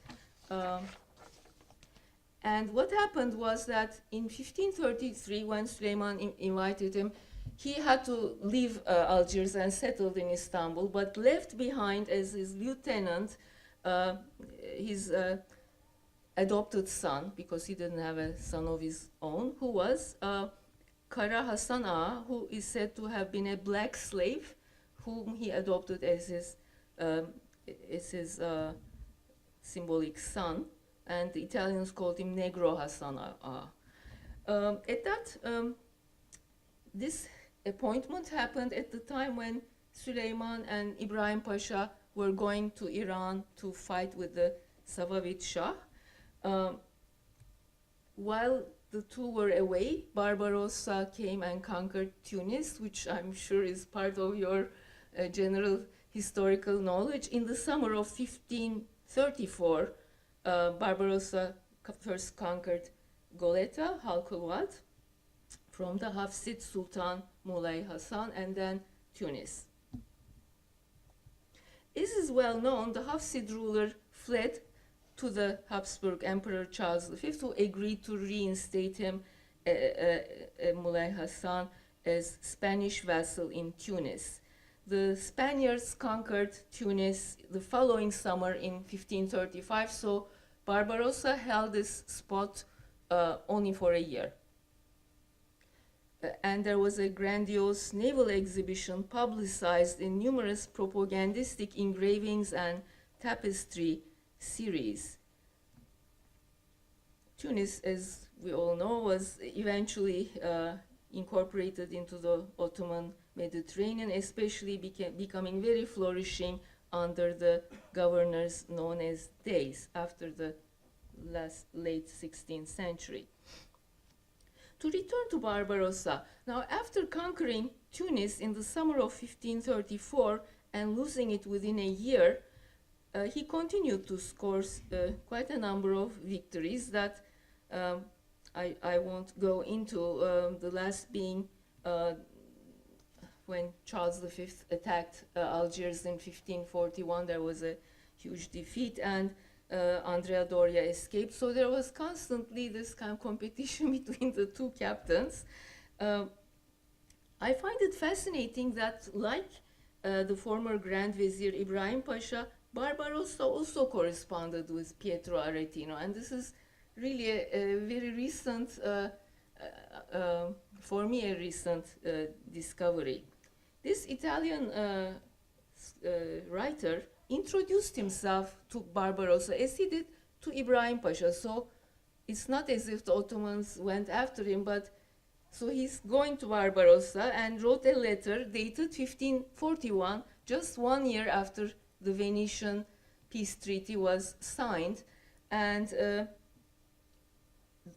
S3: and what happened was that in 1533, when Süleyman invited him, he had to leave Algiers and settled in Istanbul, but left behind as his lieutenant his adopted son, because he didn't have a son of his own, who was Kara Hasan Ağa, who is said to have been a black slave, whom he adopted as his symbolic son, and the Italians called him Negro Hasan Ağa. At that, this appointment happened at the time when Süleyman and Ibrahim Pasha were going to Iran to fight with the Safavid Shah. While the two were away, Barbarossa came and conquered Tunis, which I'm sure is part of your general historical knowledge. In the summer of 1534, Barbarossa first conquered Goleta, Halkulwat, from the Hafsid Sultan Mulay Hassan, and then Tunis. As is well known, the Hafsid ruler fled to the Habsburg Emperor Charles V, who agreed to reinstate him, Mulay Hassan, as Spanish vassal in Tunis. The Spaniards conquered Tunis the following summer in 1535, so Barbarossa held this spot only for a year. And there was a grandiose naval exhibition publicized in numerous propagandistic engravings and tapestry series. Tunis, as we all know, was eventually incorporated into the Ottoman Mediterranean, especially becoming very flourishing under the governors known as Deys after the late 16th century. To return to Barbarossa, now after conquering Tunis in the summer of 1534 and losing it within a year, he continued to score quite a number of victories that I won't go into, the last being when Charles V attacked Algiers in 1541. There was a huge defeat, and Andrea Doria escaped. So there was constantly this kind of competition between the two captains. I find it fascinating that, like the former Grand Vizier Ibrahim Pasha, Barbarossa also corresponded with Pietro Aretino, and this is really a very recent, for me, a recent discovery. This Italian writer introduced himself to Barbarossa as he did to Ibrahim Pasha. So it's not as if the Ottomans went after him, but so he's going to Barbarossa and wrote a letter dated 1541, just 1 year after the Venetian peace treaty was signed, and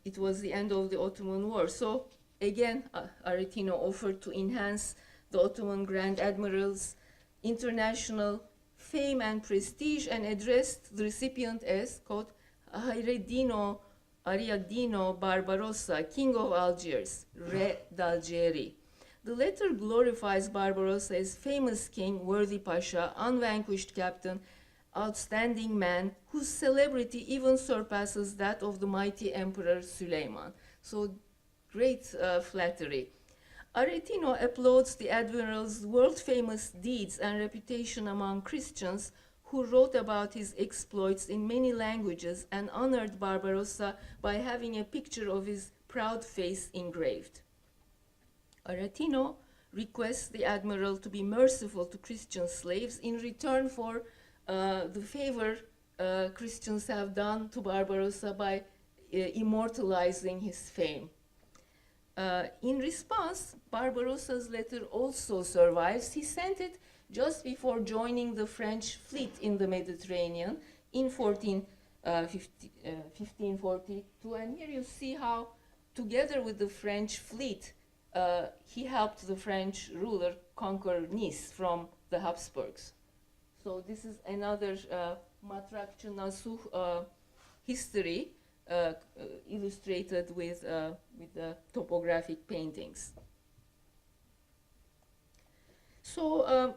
S3: it was the end of the Ottoman war. So again, Aretino offered to enhance the Ottoman Grand Admiral's international fame and prestige, and addressed the recipient as, quote, Hayreddino Ariadino Barbarossa, King of Algiers, Re d'Algérie. The letter glorifies Barbarossa as famous king, worthy pasha, unvanquished captain, outstanding man, whose celebrity even surpasses that of the mighty emperor Süleyman. So great flattery. Aretino applauds the admiral's world-famous deeds and reputation among Christians, who wrote about his exploits in many languages, and honored Barbarossa by having a picture of his proud face engraved. Aretino requests the admiral to be merciful to Christian slaves in return for the favor Christians have done to Barbarossa by immortalizing his fame. In response, Barbarossa's letter also survives. He sent it just before joining the French fleet in the Mediterranean in 1542. And here you see how, together with the French fleet, he helped the French ruler conquer Nice from the Habsburgs. So this is another Matrakçı Nasuh history illustrated with the topographic paintings. So,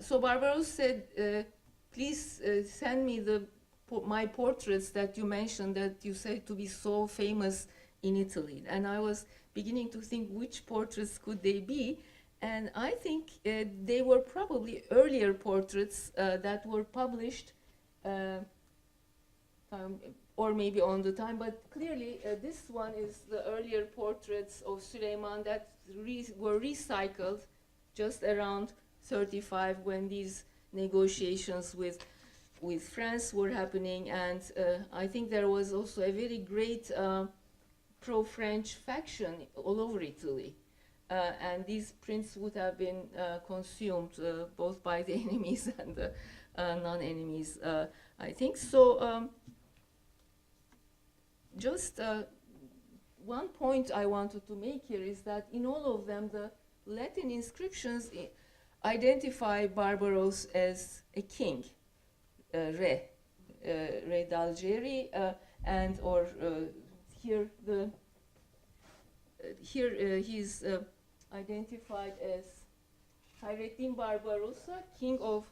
S3: so Barbarossa said, please send me my portraits that you mentioned, that you said to be so famous in Italy. And I was beginning to think which portraits could they be. And I think they were probably earlier portraits that were published, or maybe on the time, but clearly this one is the earlier portraits of Süleyman that were recycled just around 35, when these negotiations with France were happening. And I think there was also a very great pro-French faction all over Italy. And these prints would have been consumed both by the enemies and the non-enemies, I think. So just one point I wanted to make here is that in all of them, the Latin inscriptions identify Barbaros as a king, Re d'Algérie, and or here the he's identified as Hayreddin Barbarossa, king of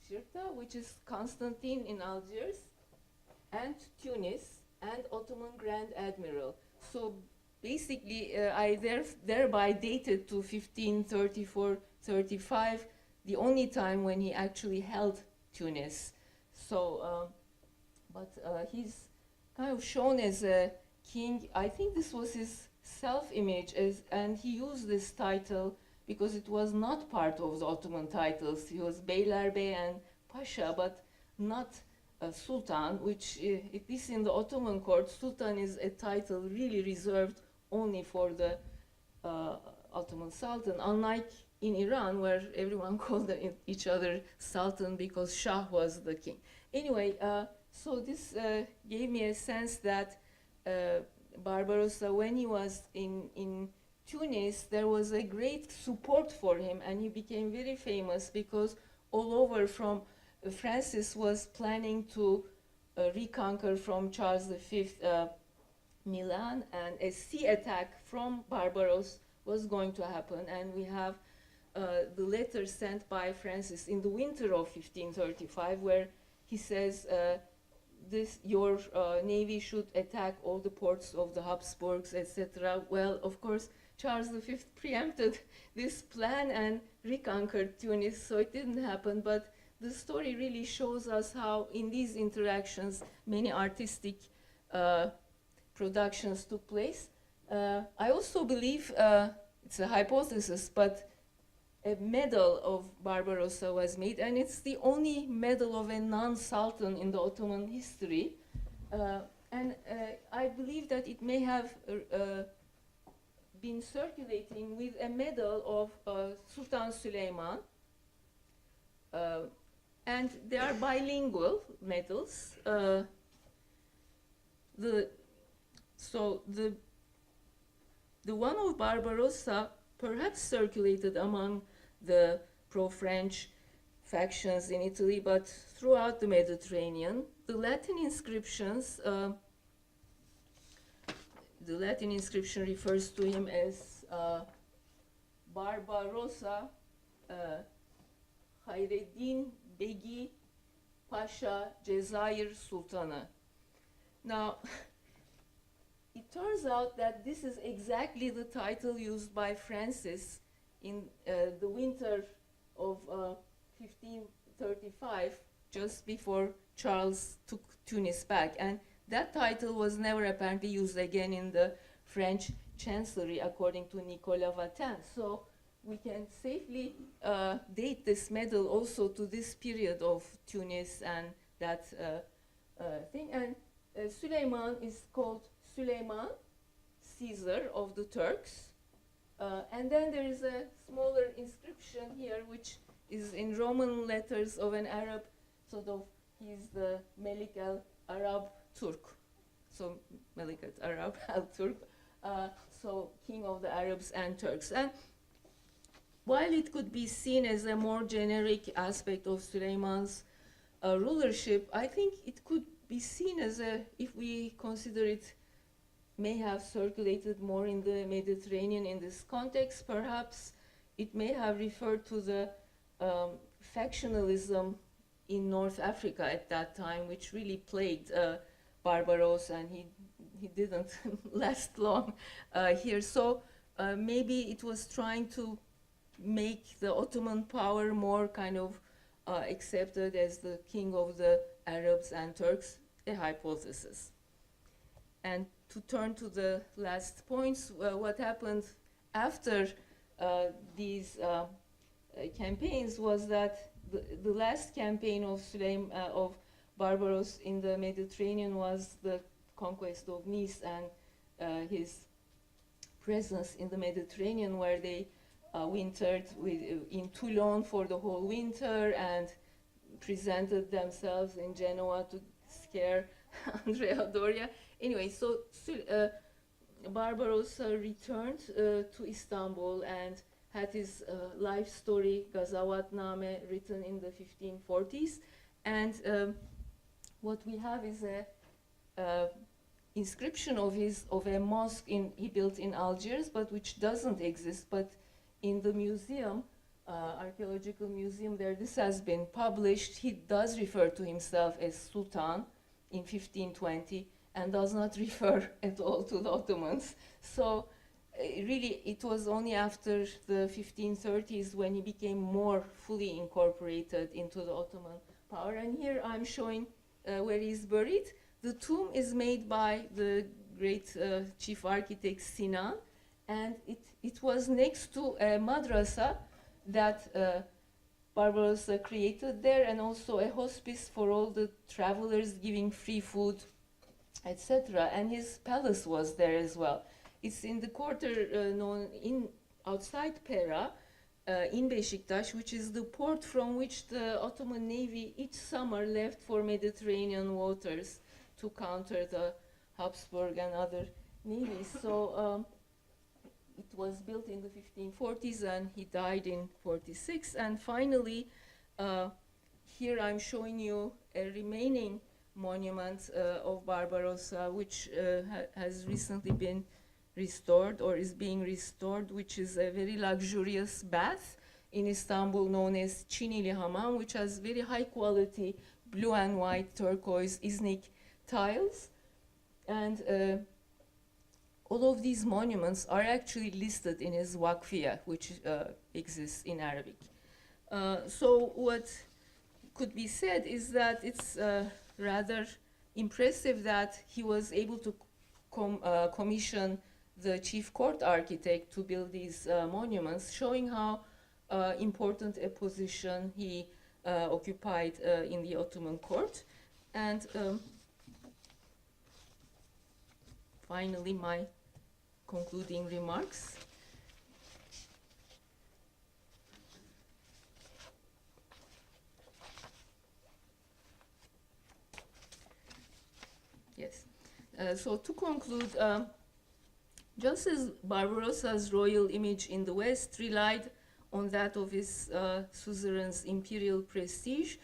S3: Cirta, which is Constantine in Algiers, and Tunis, and Ottoman Grand Admiral. So basically, I thereby dated to 1534-35, the only time when he actually held Tunis. So, but he's kind of shown as a king. I think this was his self-image, and he used this title because it was not part of the Ottoman titles. He was Beylerbey and Pasha, but not Sultan, which, at least in the Ottoman court, Sultan is a title really reserved only for the Ottoman Sultan, unlike in Iran, where everyone called each other Sultan because Shah was the king. Anyway, so this gave me a sense that Barbarossa, when he was in Tunis, there was a great support for him, and he became very famous because all over from Francis was planning to reconquer from Charles V Milan, and a sea attack from Barbaros was going to happen. And we have the letter sent by Francis in the winter of 1535, where he says, your navy should attack all the ports of the Habsburgs, etc. Well, of course, Charles V preempted this plan and reconquered Tunis, so it didn't happen. But the story really shows us how in these interactions many artistic productions took place. I also believe, it's a hypothesis, but a medal of Barbarossa was made, and it's the only medal of a non-sultan in the Ottoman history. And I believe that it may have been circulating with a medal of Sultan Süleyman. And they are bilingual medals. The one of Barbarossa perhaps circulated among the pro-French factions in Italy, but throughout the Mediterranean. The Latin inscription refers to him as Barbarossa Hayreddin Begi Pasha Cezayir Sultanı. Now, it turns out that this is exactly the title used by Francis in the winter of 1535, just before Charles took Tunis back. And that title was never apparently used again in the French chancellery, according to Nicolas Vatin. So we can safely date this medal also to this period of Tunis and that thing. And Süleyman is called Süleyman, Caesar of the Turks. And then there is a smaller inscription here, which is in Roman letters of an Arab, sort of, he's the Melik al-Arab Turk. So Melik al-Arab al-Turk, so king of the Arabs and Turks. And while it could be seen as a more generic aspect of Süleyman's rulership, I think it could be seen as if we consider it may have circulated more in the Mediterranean in this context, perhaps it may have referred to the factionalism in North Africa at that time, which really plagued Barbaros, and he didn't last long here. So maybe it was trying to make the Ottoman power more kind of accepted as the king of the Arabs and Turks, a hypothesis. And to turn to the last points, what happened after these campaigns was that the last campaign of Barbaros in the Mediterranean was the conquest of Nice and his presence in the Mediterranean, where they wintered in Toulon for the whole winter and presented themselves in Genoa to scare Andrea Doria. Anyway, so Barbarossa returned to Istanbul, and had his life story, Gazavatname, written in the 1540s. And what we have is a inscription of a mosque he built in Algiers, but which doesn't exist. But in the museum, archaeological museum, there this has been published. He does refer to himself as Sultan in 1520 and does not refer at all to the Ottomans. So really, it was only after the 1530s when he became more fully incorporated into the Ottoman power. And here I'm showing where he's buried. The tomb is made by the great chief architect Sinan, and it was next to a madrasa that Barbarossa created there, and also a hospice for all the travelers, giving free food, etc. And his palace was there as well. It's in the quarter known outside Pera, in Beşiktaş, which is the port from which the Ottoman Navy each summer left for Mediterranean waters to counter the Habsburg and other navies. So it was built in the 1540s, and he died in 46. And finally, here I'm showing you a remaining monument of Barbarossa, which has recently been restored or is being restored, which is a very luxurious bath in Istanbul known as Çinili Hamam, which has very high quality blue and white turquoise Iznik tiles. And all of these monuments are actually listed in his Vakfiye, which exists in Arabic. So what could be said is that it's rather impressive that he was able to commission the chief court architect to build these monuments, showing how important a position he occupied in the Ottoman court. And finally, my concluding remarks. Yes. So to conclude, just as Barbarossa's royal image in the West relied on that of his suzerain's imperial prestige,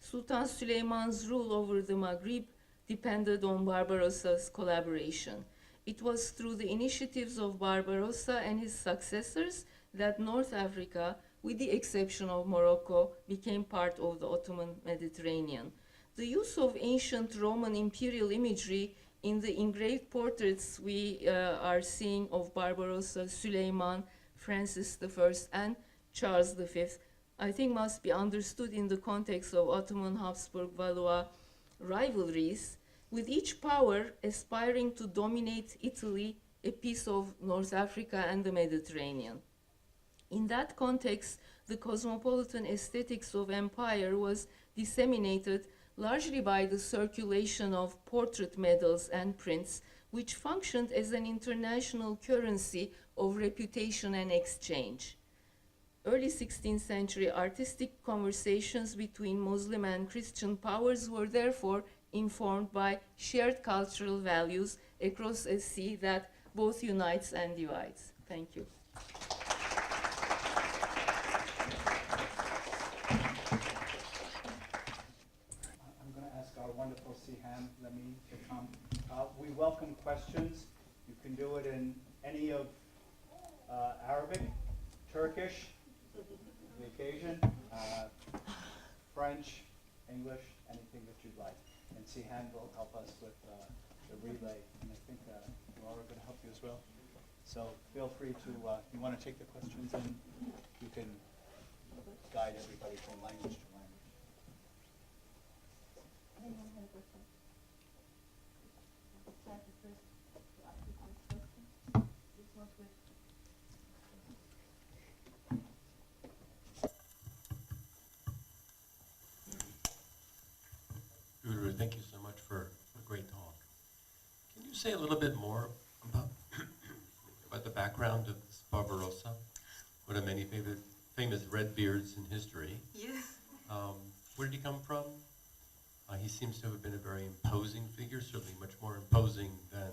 S3: Sultan Süleyman's rule over the Maghreb depended on Barbarossa's collaboration. It was through the initiatives of Barbarossa and his successors that North Africa, with the exception of Morocco, became part of the Ottoman Mediterranean. The use of ancient Roman imperial imagery in the engraved portraits we are seeing of Barbarossa, Süleyman, Francis I, and Charles V, I think must be understood in the context of Ottoman Habsburg-Valois rivalries, with each power aspiring to dominate Italy, a piece of North Africa and the Mediterranean. In that context, the cosmopolitan aesthetics of empire was disseminated largely by the circulation of portrait medals and prints, which functioned as an international currency of reputation and exchange. Early 16th century artistic conversations between Muslim and Christian powers were therefore informed by shared cultural values across a sea that both unites and divides. Thank you.
S2: I'm going to ask our wonderful Sihan Lemi to come. We welcome questions. You can do it in any of Arabic, Turkish, the occasion, French, English, anything that you'd like. And Sihan will help us with the relay, and I think Laura going to help you as well. So feel free to, you want to take the questions, and you can guide everybody from language to language.
S3: Anyone have a question? Start the first to ask the first question. This one's with.
S4: Gülru, thank you so much for a great talk. Can you say a little bit more about the background of this Barbarossa? One of many famous red beards in history.
S5: Yes.
S4: Where did he come from? He seems to have been a very imposing figure, certainly much more imposing than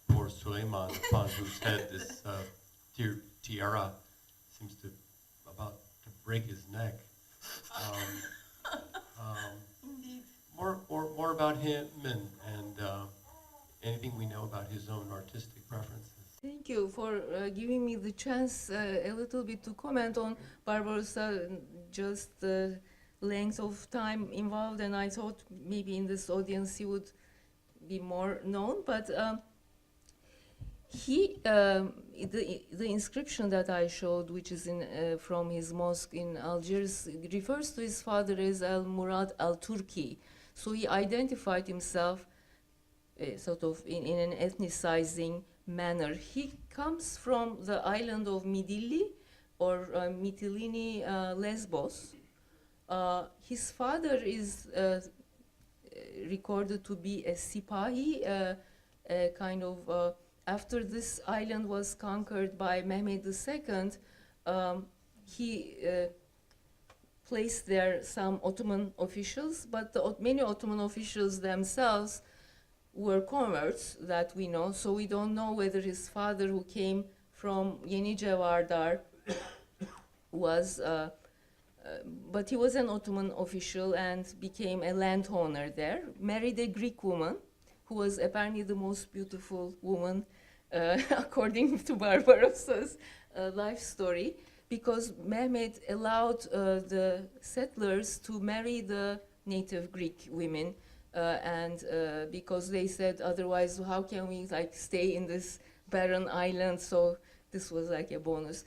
S4: poor Süleyman, upon whose head this tiara seems to about to break his neck.
S3: Indeed.
S4: More about him and anything we know about his own artistic preferences.
S3: Thank you for giving me the chance a little bit to comment on Barbarossa, just the length of time involved, and I thought maybe in this audience he would be more known, but the inscription that I showed, which is from his mosque in Algiers, refers to his father as Al-Murad al-Turki. So he identified himself sort of in an ethnicizing manner. He comes from the island of Midilli or Mytilene, Lesbos. His father is recorded to be a Sipahi, kind of, after this island was conquered by Mehmed II, he placed there some Ottoman officials, but many Ottoman officials themselves were converts that we know, so we don't know whether his father, who came from Yeni Cevardar, was, but he was an Ottoman official and became a landowner there, married a Greek woman, who was apparently the most beautiful woman, according to Barbarossa's life story, because Mehmed allowed the settlers to marry the native Greek women, and because they said otherwise how can we like stay in this barren island, so this was like a bonus.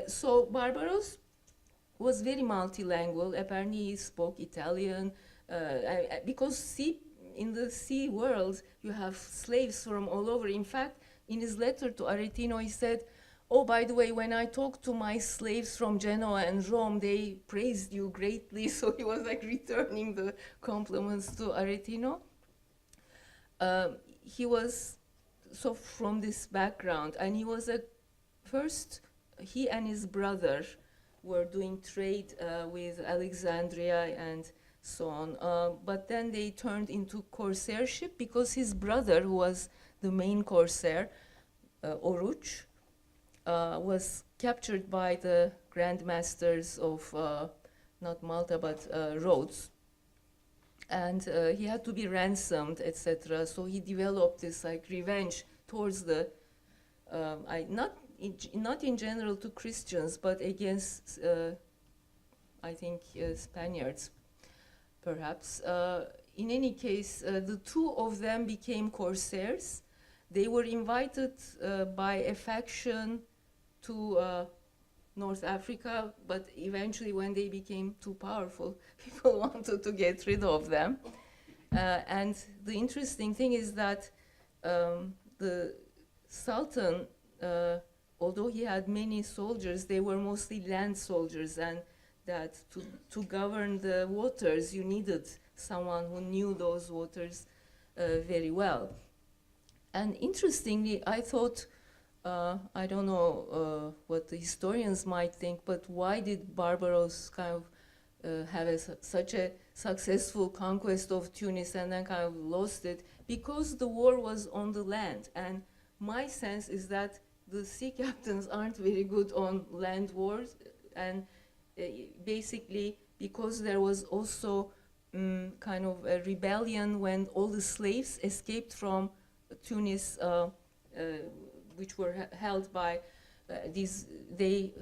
S3: So Barbaros was very multilingual. Apparently he spoke Italian, because in the sea world you have slaves from all over. In fact, in his letter to Aretino he said, oh, by the way, when I talked to my slaves from Genoa and Rome, they praised you greatly. So he was like returning the compliments to Aretino. He was so from this background, and he was he and his brother were doing trade with Alexandria and so on. But then they turned into corsairship because his brother, who was the main corsair, Oruç, was captured by the Grand Masters of not Malta but Rhodes, and he had to be ransomed, etc. So he developed this like revenge towards the not in general to Christians, but against I think Spaniards, perhaps. In any case, the two of them became corsairs. They were invited by a faction to North Africa, but eventually when they became too powerful, people wanted to get rid of them. And the interesting thing is that the Sultan, although he had many soldiers, they were mostly land soldiers, and that to govern the waters, you needed someone who knew those waters very well. And interestingly, I thought, I don't know what the historians might think, but why did Barbaros kind of have such a successful conquest of Tunis and then kind of lost it? Because the war was on the land. And my sense is that the sea captains aren't very good on land wars. And basically, because there was also kind of a rebellion when all the slaves escaped from Tunis, which were held by these, they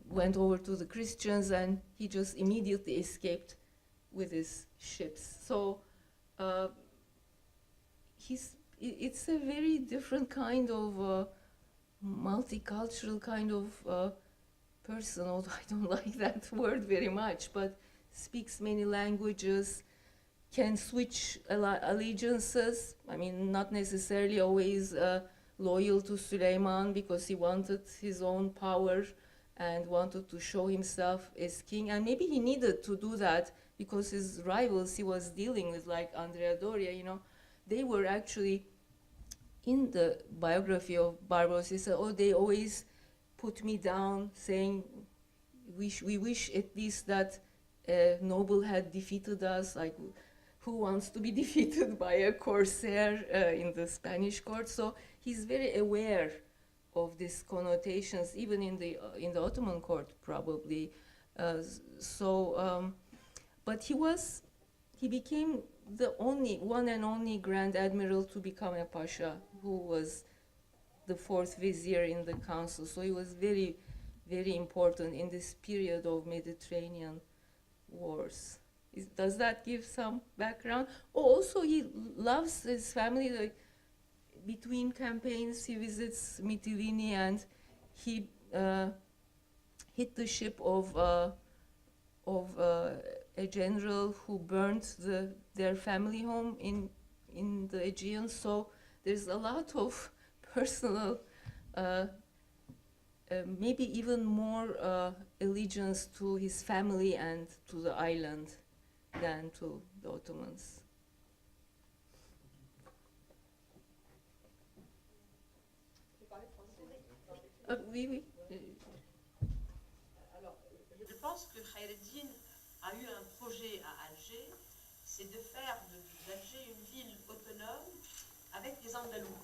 S3: went over to the Christians, and he just immediately escaped with his ships. So it's a very different kind of multicultural kind of person, although I don't like that word very much, but speaks many languages, can switch allegiances. I mean, not necessarily always loyal to Süleyman, because he wanted his own power and wanted to show himself as king. And maybe he needed to do that because his rivals he was dealing with, like Andrea Doria, you know, they were actually, in the biography of Barbaros, he said, oh, they always put me down, saying, we wish at least that a noble had defeated us, like, who wants to be defeated by a corsair in the Spanish court? So he's very aware of these connotations, even in the Ottoman court, probably. But he became the one and only Grand Admiral to become a Pasha, who was the fourth vizier in the council. So he was very, very important in this period of Mediterranean wars. Does that give some background? Oh, also he loves his family. Like, between campaigns, he visits Mytilene, and he hit the ship of a general who burnt their family home in the Aegean. So there's a lot of personal, maybe even more allegiance to his family and to the island than to the Ottomans. Oui.
S5: Alors, je pense que Hayreddin a eu un projet à Alger, c'est de faire d'Alger une ville autonome avec les Andalous.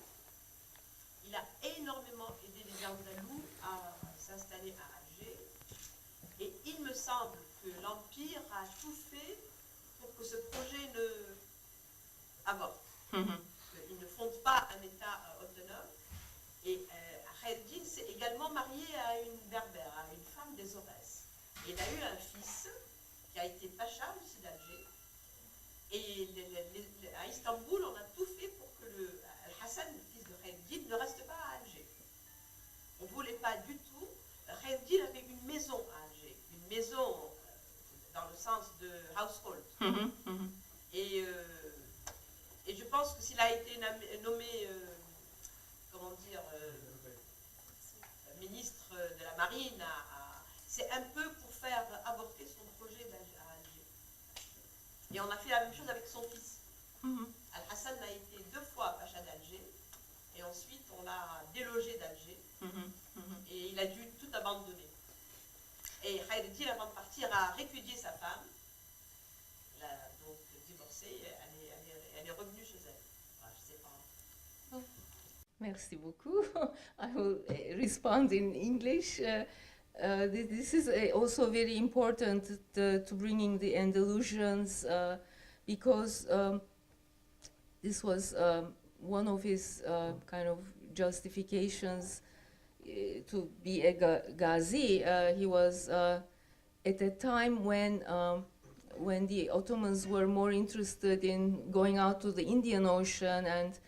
S5: Il a énormément aidé les Andalous à s'installer à Alger, et il me semble que l'Empire a tout fait pour que ce projet ne avorte. Il ne fonde pas un État autonome, et Hayreddin s'est également marié à une berbère, à une femme des Aurès. Et il a eu un fils qui a été pacha aussi d'Alger. Et à Istanbul, on a tout fait pour que Al-Hassan, le fils de Hayreddin, ne reste pas à Alger. On ne voulait pas du tout. Hayreddin avait une maison à Alger, une maison dans le sens de household. Et je pense que s'il a été nommé, ministre de la Marine, c'est un peu pour faire avorter son projet à Alger. Et on a fait la même chose avec son fils. Al-Hassan a été 2 fois pacha d'Alger, et ensuite on l'a délogé d'Alger, et il a dû tout abandonner. Et Hayreddin, avant de partir, a répudié sa femme, elle a donc divorcé, elle est revenue chez elle. Voilà, je sais pas.
S3: Merci beaucoup. I will respond in English. This is also very important to bringing the Andalusians, because this was one of his kind of justifications to be a Ghazi. He was at a time when the Ottomans were more interested in going out to the Indian Ocean and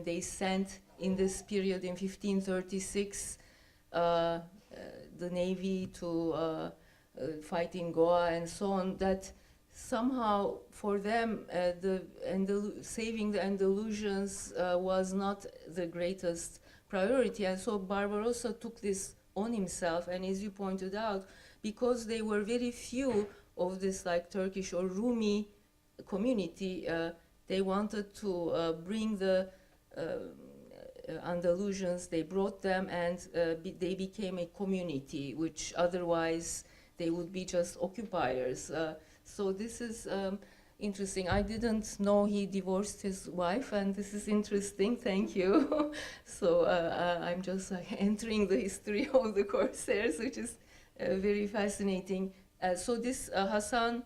S3: they sent in this period in 1536 the navy to fight in Goa and so on, that somehow for them saving the Andalusians was not the greatest priority. And so Barbarossa took this on himself, and as you pointed out, because they were very few of this like Turkish or Rumi community, they wanted to bring the Andalusians, they brought them, and they became a community, which otherwise they would be just occupiers. So this is interesting. I didn't know he divorced his wife, and this is interesting, thank you. So I'm just entering the history of the Corsairs, which is very fascinating. So this Hassan,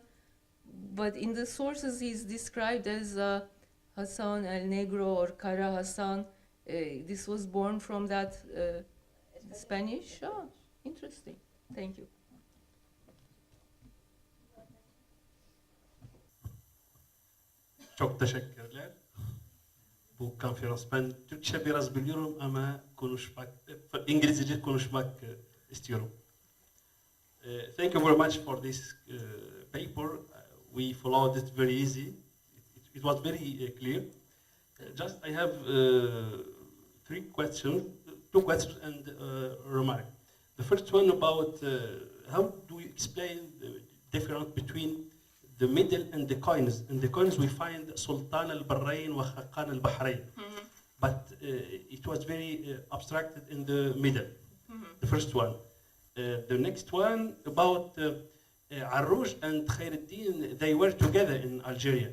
S3: but in the sources he's described as Hassan el Negro or Kara Hassan. This was born from that Spanish? Oh, interesting. Thank you.
S6: Çok teşekkürler. Bu konferans, ben Türkçe biraz biliyorum ama İngilizce konuşmak istiyorum. Thank you very much for this paper. We followed it very easy. It was very clear. Just I have 2 questions and a remark. The first one about how do you explain the difference between the middle and the coins? In the coins we find Sultan al-Bahrain wa Khaqan al-Bahrain, but it was very abstracted in the middle. The first one. The next one about Arrouj and Hayreddin, they were together in Algeria.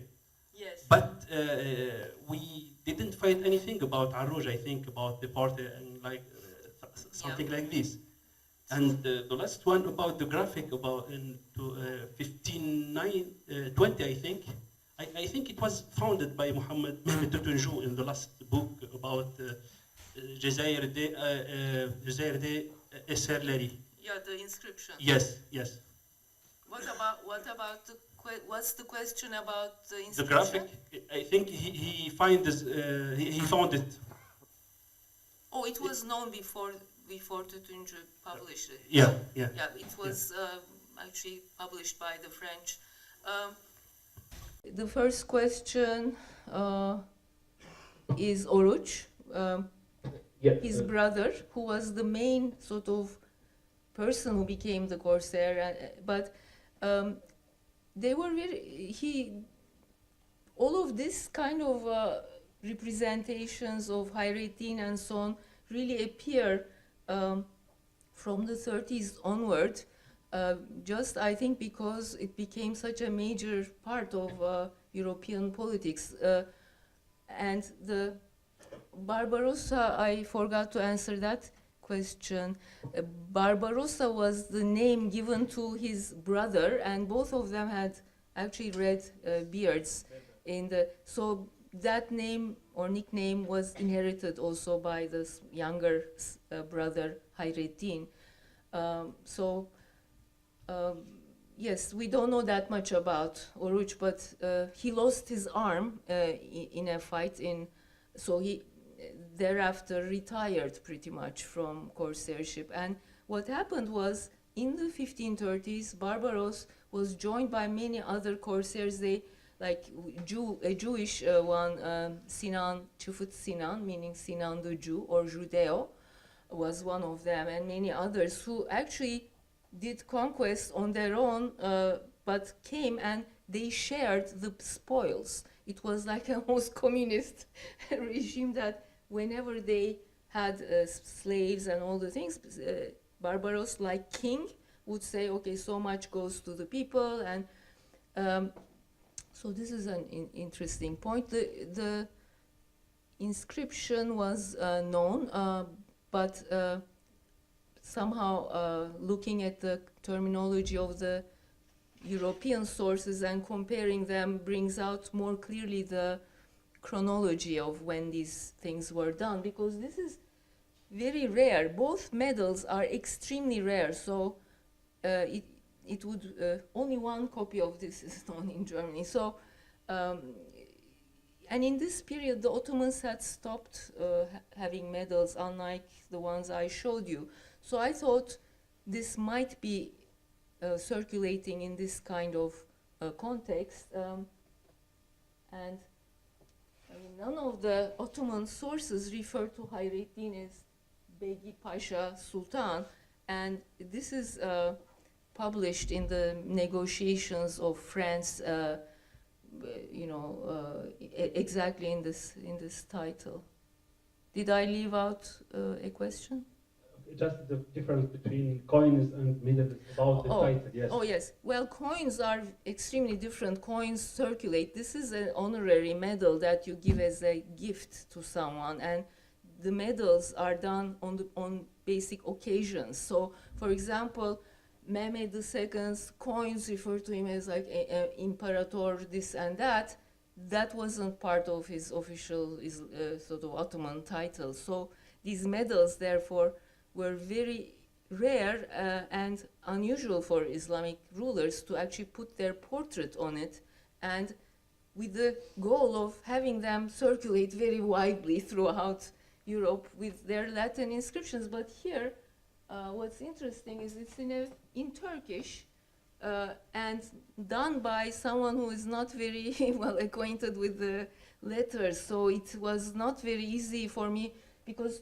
S5: Yes.
S6: But we didn't find anything about Arrouj, I think, about the party and like something like this. And the last one about the graphic about in 1520, I think. I think it was founded by Muhammad Tutunju in the last book about Jazair de Eserleri.
S3: Yeah, the inscription.
S6: Yes, yes.
S3: What about what's the question about the
S6: The
S3: inscription?
S6: graphic, I think he found it.
S3: Oh, it was known before Tutunju published it.
S6: Yeah, yeah.
S3: Yeah, it was actually published by the French. The first question is Oruç, his brother, who was the main sort of person who became the corsair, but they were all of this kind of representations of Hayreddin and so on really appear from the 30s onward, just I think because it became such a major part of European politics. And the Barbarossa, I forgot to answer that question. Barbarossa was the name given to his brother, and both of them had actually red beards. So that name or nickname was inherited also by this younger brother Hayreddin. Yes, we don't know that much about Oruç, but he lost his arm in a fight, so he thereafter retired pretty much from corsairship. And what happened was, in the 1530s, Barbaros was joined by many other corsairs. They, like a Jewish one, Sinan, Chufut Sinan, meaning Sinan the Jew, or Judeo, was one of them, and many others who actually did conquest on their own, but came and they shared the spoils. It was like a most communist regime that whenever they had slaves and all the things, Barbaros, like king, would say, okay, so much goes to the people. And so this is an interesting point. The inscription was known, but somehow looking at the terminology of the European sources and comparing them brings out more clearly the chronology of when these things were done, because this is very rare. Both medals are extremely rare, so it would only one copy of this is known in Germany. So and in this period the Ottomans had stopped having medals, unlike the ones I showed you. So I thought this might be circulating in this kind of context, and I mean, none of the Ottoman sources refer to Hayreddin as Begi Pasha Sultan, and this is published in the negotiations of France, exactly in this title. Did I leave out a question?
S7: Just the difference between coins and medals about the title, yes.
S3: Oh, yes. Well, coins are extremely different. Coins circulate. This is an honorary medal that you give as a gift to someone, and the medals are done on basic occasions. So, for example, Mehmed II's coins refer to him as like imperator, this and that. That wasn't part of his official sort of Ottoman title. So these medals, therefore, were very rare and unusual for Islamic rulers to actually put their portrait on it, and with the goal of having them circulate very widely throughout Europe with their Latin inscriptions. But here, what's interesting is it's in Turkish and done by someone who is not very well acquainted with the letters. So it was not very easy for me, because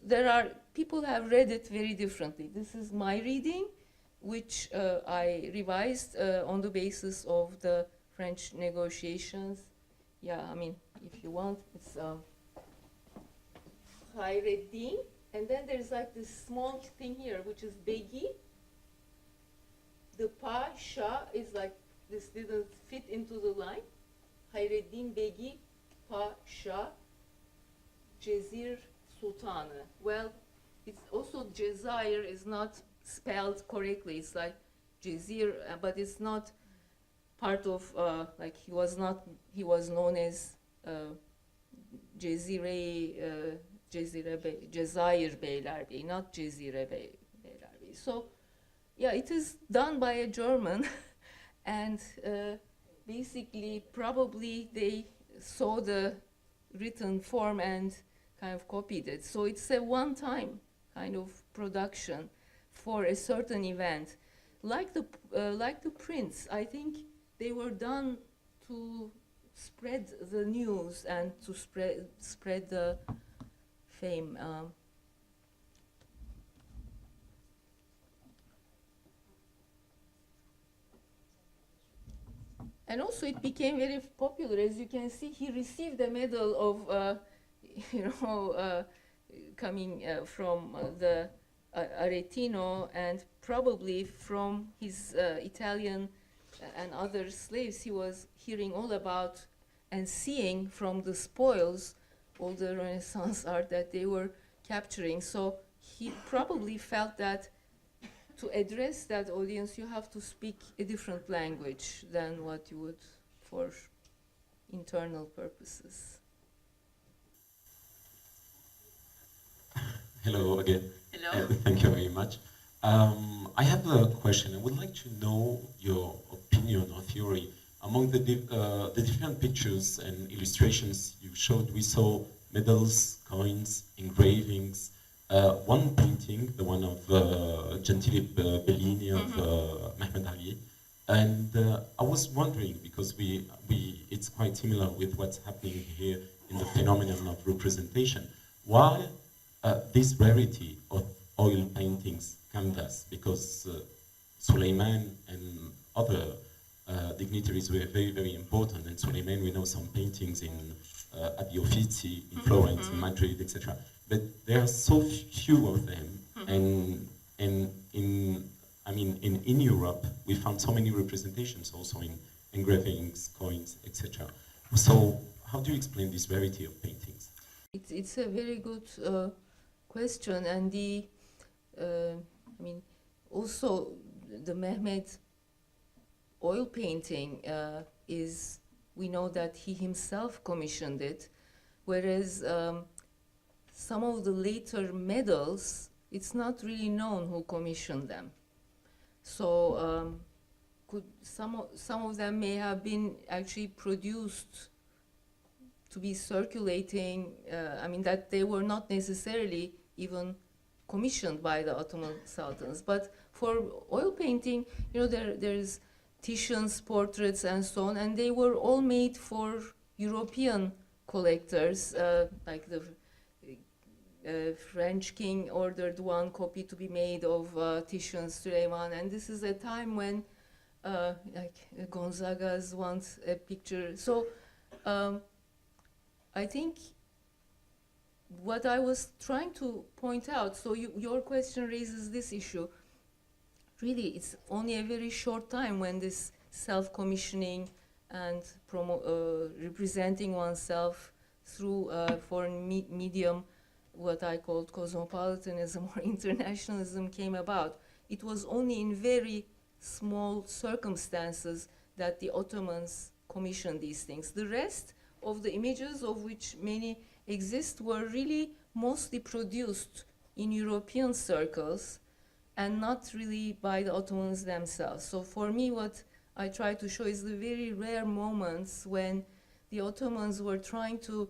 S3: people have read it very differently. This is my reading, which I revised on the basis of the French negotiations. Yeah, I mean, if you want, it's Hayreddin, and then there's like this small thing here, which is Begi. The Pasha is like, this didn't fit into the line. Hayreddin Begi Pasha, Cezir Sultanı. Well, it's also Jazair is not spelled correctly. It's like Cezir, but it's not part of like he was known as Cezayir Beylerbeyi, not Cezire Beylerbeyi. So yeah, it is done by a German, and basically probably they saw the written form and kind of copied it. So it's a one-time kind of production for a certain event, like the prints. I think they were done to spread the news and to spread the fame. And also it became very popular. As you can see, he received a medal of, coming from the Aretino, and probably from his Italian and other slaves. He was hearing all about and seeing from the spoils all the Renaissance art that they were capturing. So he probably felt that to address that audience, you have to speak a different language than what you would for internal purposes.
S8: Hello again.
S3: Hello.
S8: Thank you very much. I have a question. I would like to know your opinion or theory. Among the different pictures and illustrations you showed, we saw medals, coins, engravings, one painting, the one of Gentile Bellini of Mehmed Ali. And I was wondering, because it's quite similar with what's happening here in the phenomenon of representation, why this rarity of oil paintings canvas? Because Suleyman and other dignitaries were very, very important. And Suleyman, we know some paintings at the Uffizi, in Florence, in Madrid, etc. But there are so few of them, and in Europe, we found so many representations also in engravings, coins, etc. So how do you explain this rarity of paintings?
S3: It's a very good question, and also the Mehmed oil painting is, we know that he himself commissioned it, whereas some of the later medals, it's not really known who commissioned them. So some of them may have been actually produced to be circulating, that they were not necessarily even commissioned by the Ottoman sultans. But for oil painting, there's Titian's portraits and so on, and they were all made for European collectors, like the French king ordered one copy to be made of Titian's Süleyman, and this is a time when like Gonzaga's wants a picture. So I think what I was trying to point out, so your question raises this issue. Really, it's only a very short time when this self-commissioning and representing oneself through foreign medium, what I called cosmopolitanism or internationalism, came about. It was only in very small circumstances that the Ottomans commissioned these things. The rest of the images, of which many exist, were really mostly produced in European circles and not really by the Ottomans themselves. So for me, what I try to show is the very rare moments when the Ottomans were trying to,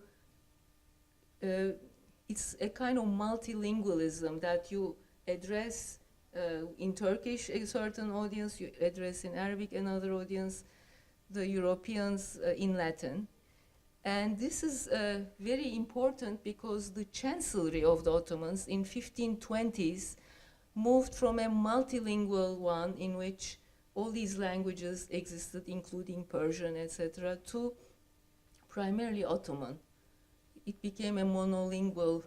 S3: it's a kind of multilingualism that you address in Turkish a certain audience, you address in Arabic another audience, the Europeans in Latin. And this is very important because the chancellery of the Ottomans in 1520s moved from a multilingual one in which all these languages existed, including Persian, etc., to primarily Ottoman. It became a monolingual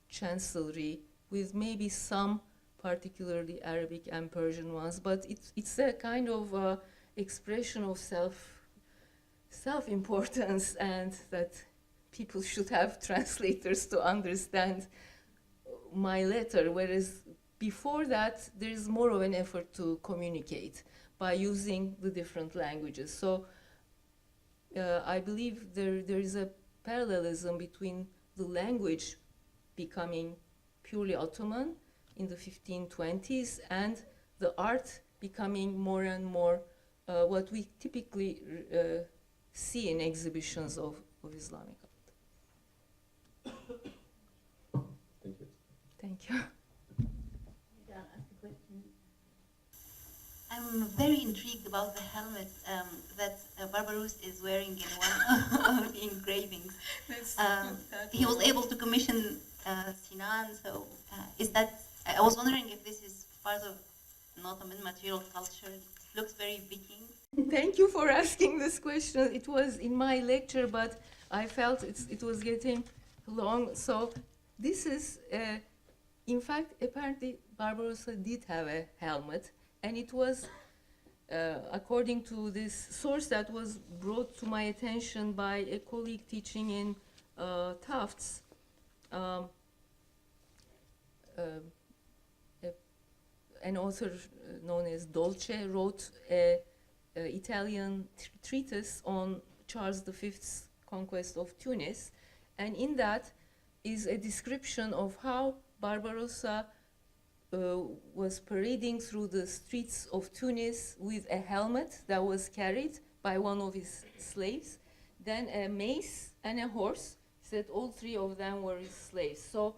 S3: chancellery with maybe some particularly Arabic and Persian ones, but it's a kind of expression of self-importance, and that people should have translators to understand my letter, whereas before that, there is more of an effort to communicate by using the different languages. So I believe there is a parallelism between the language becoming purely Ottoman in the 1520s and the art becoming more and more what we typically see in exhibitions of Islamic art.
S7: Thank you.
S3: Thank you.
S9: I'm very intrigued about the helmet that Barbarossa is wearing in one of the engravings. He was able to commission Sinan, so is that, I was wondering if this is part of an Ottoman material culture. It looks very Viking.
S3: Thank you for asking this question. It was in my lecture, but I felt it was getting long. So this is, in fact, apparently Barbarossa did have a helmet, and it was, according to this source that was brought to my attention by a colleague teaching in Tufts, an author known as Dolce wrote an Italian treatise on Charles V's conquest of Tunis, and in that is a description of how Barbarossa was parading through the streets of Tunis with a helmet that was carried by one of his slaves, then a mace and a horse. He said all three of them were his slaves. So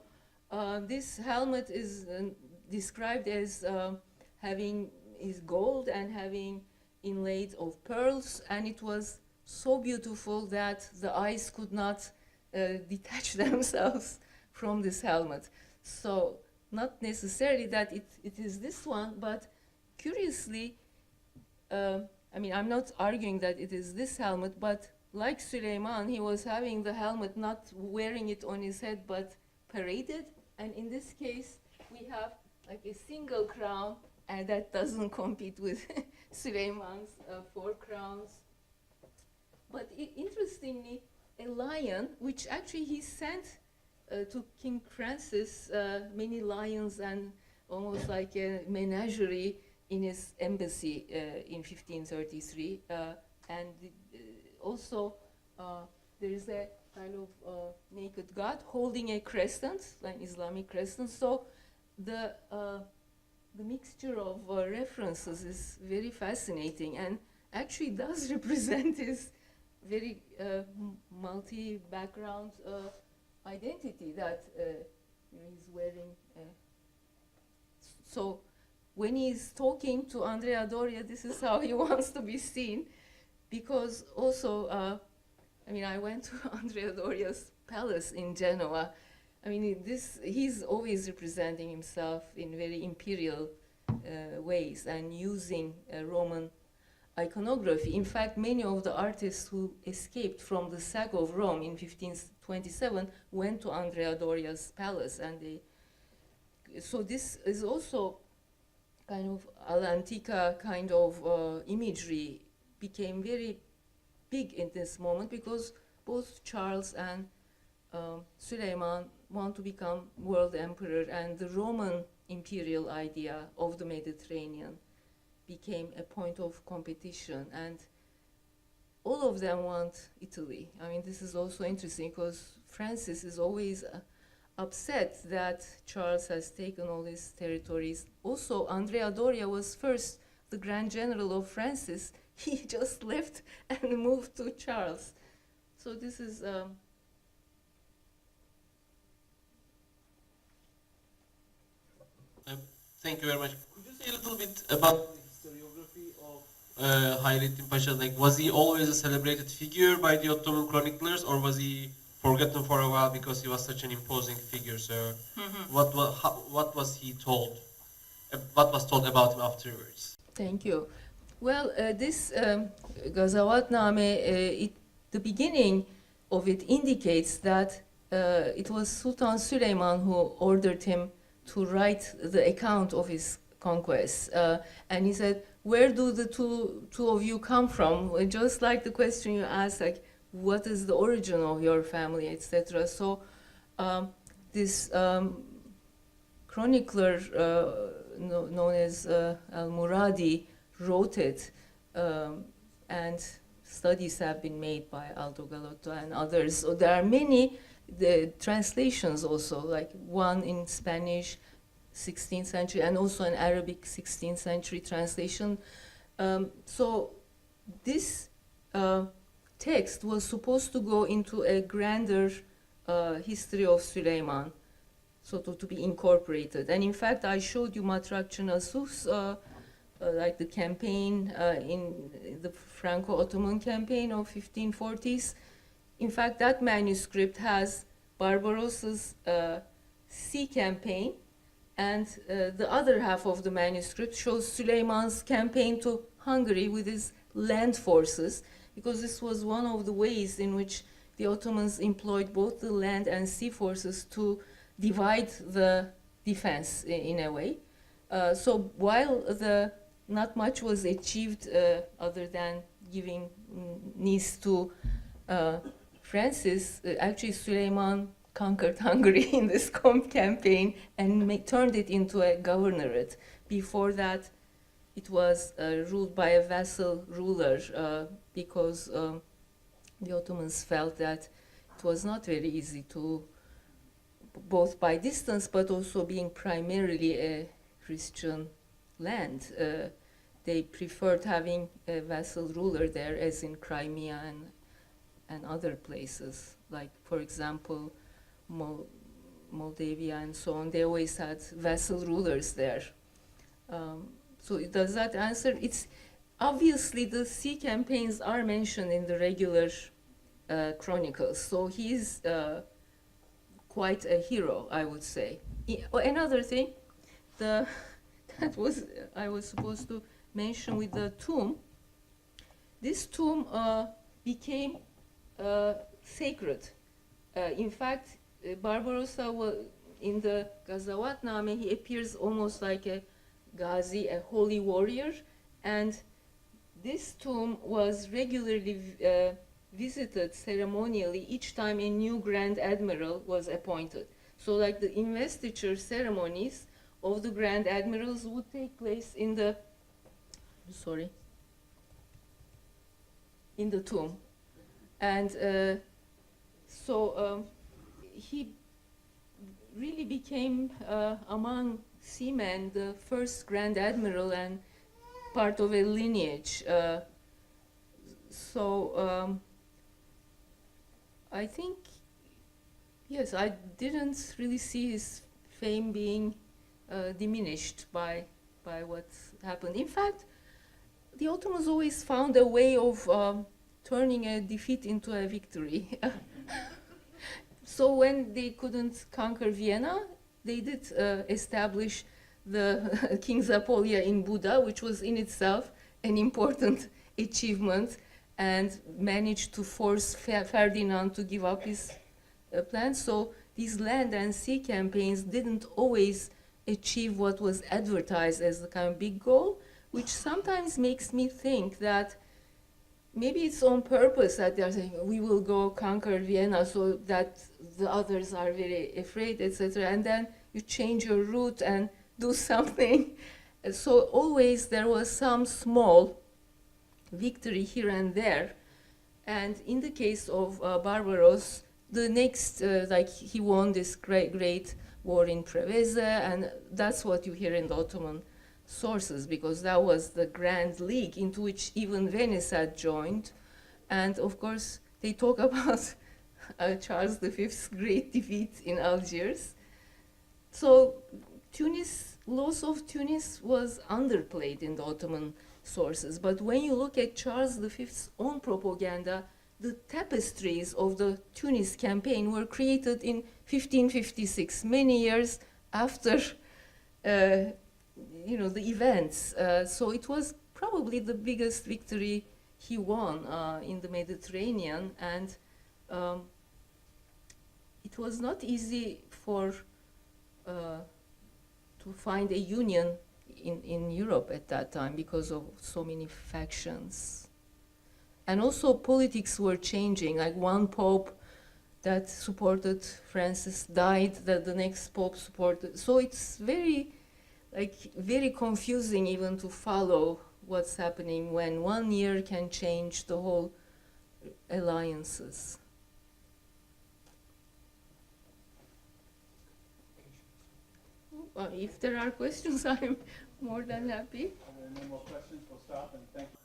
S3: this helmet is described as having is gold and having inlaid of pearls, and it was so beautiful that the eyes could not detach themselves from this helmet. So not necessarily that it is this one, but curiously, I mean, I'm not arguing that it is this helmet, but like Süleyman, he was having the helmet, not wearing it on his head, but paraded. And in this case, we have like a single crown, and that doesn't compete with Süleyman's 4 crowns. But interestingly, a lion, which actually he sent to King Francis many lions and almost like a menagerie in his embassy in 1533. And also there is a kind of naked god holding a crescent, like Islamic crescent. So the mixture of references is very fascinating and actually does represent his very multi-background identity that he's wearing. So when he's talking to Andrea Doria, this is how he wants to be seen, because also, I mean, I went to Andrea Doria's palace in Genoa. I mean, he's always representing himself in very imperial ways and using Roman iconography. In fact, many of the artists who escaped from the sack of Rome in 1527 went to Andrea Doria's palace, and so this is also kind of all'antica kind of imagery became very big in this moment, because both Charles and Süleyman want to become world emperor, and the Roman imperial idea of the Mediterranean became a point of competition, and all of them want Italy. I mean, this is also interesting because Francis is always upset that Charles has taken all these territories. Also, Andrea Doria was first the Grand General of Francis. He just left and moved to Charles. So this is
S4: thank you very much. Could you say a little bit about the historiography of Hayreddin Pasha? Like, was he always a celebrated figure by the Ottoman chroniclers, or was he forgotten for a while because he was such an imposing figure? So, what was he told? What was told about him afterwards?
S3: Thank you. Well, this Gazavatname, the beginning of it indicates that it was Sultan Süleyman who ordered him to write the account of his conquests. And he said, where do the two of you come from? Just like the question you asked, like, what is the origin of your family, etc. So this chronicler known as Al-Muradi wrote it, and studies have been made by Aldo Galotto and others. So there are many translations also, like one in Spanish, 16th century, and also an Arabic 16th century translation. So this text was supposed to go into a grander history of Süleyman, so to be incorporated. And in fact, I showed you Matrakçı Nasus, like the campaign in the Franco-Ottoman campaign of 1540s. In fact, that manuscript has Barbarossa's sea campaign, and the other half of the manuscript shows Süleyman's campaign to Hungary with his land forces, because this was one of the ways in which the Ottomans employed both the land and sea forces to divide the defense in a way. So while not much was achieved other than giving Nice to Francis, actually Süleyman conquered Hungary in this campaign and turned it into a governorate. Before that, it was ruled by a vassal ruler because the Ottomans felt that it was not very easy to, both by distance but also being primarily a Christian land. They preferred having a vassal ruler there, as in Crimea and other places, like, for example, Moldavia and so on. They always had vassal rulers there. So does that answer? It's obviously the sea campaigns are mentioned in the regular chronicles, so he's quite a hero, I would say. Another thing, I was supposed to mention with the tomb. This tomb became sacred. In fact, Barbarossa was in the Gazavatname. He appears almost like a Ghazi, a holy warrior, and this tomb was regularly visited ceremonially each time a new Grand Admiral was appointed. So like the investiture ceremonies of the Grand Admirals would take place in the, in the tomb. And he really became, among seamen, the first Grand Admiral and part of a lineage. I think, yes, I didn't really see his fame being diminished by what happened. In fact, the Ottomans always found a way of turning a defeat into a victory. So when they couldn't conquer Vienna, they did establish the King's Apolia in Buda, which was in itself an important achievement, and managed to force Ferdinand to give up his plans. So these land and sea campaigns didn't always achieve what was advertised as the kind of big goal, which sometimes makes me think that maybe it's on purpose that they're saying, we will go conquer Vienna so that the others are very afraid, etc. And then you change your route and do something. So always there was some small victory here and there. And in the case of Barbaros, the next, like he won this great war in Preveze, and that's what you hear in the Ottoman sources, because that was the Grand League into which even Venice had joined. And of course, they talk about Charles V's great defeat in Algiers. So loss of Tunis was underplayed in the Ottoman sources. But when you look at Charles V's own propaganda, the tapestries of the Tunis campaign were created in 1556, many years after the events. So it was probably the biggest victory he won in the Mediterranean, and it was not easy to find a union in Europe at that time because of so many factions. and also politics were changing. Like one pope that supported Francis died, that the next pope supported. So it's very confusing even to follow what's happening when 1 year can change the whole alliances. If there are questions, I'm more than happy.
S2: Are there no more questions? We'll stop and thank you.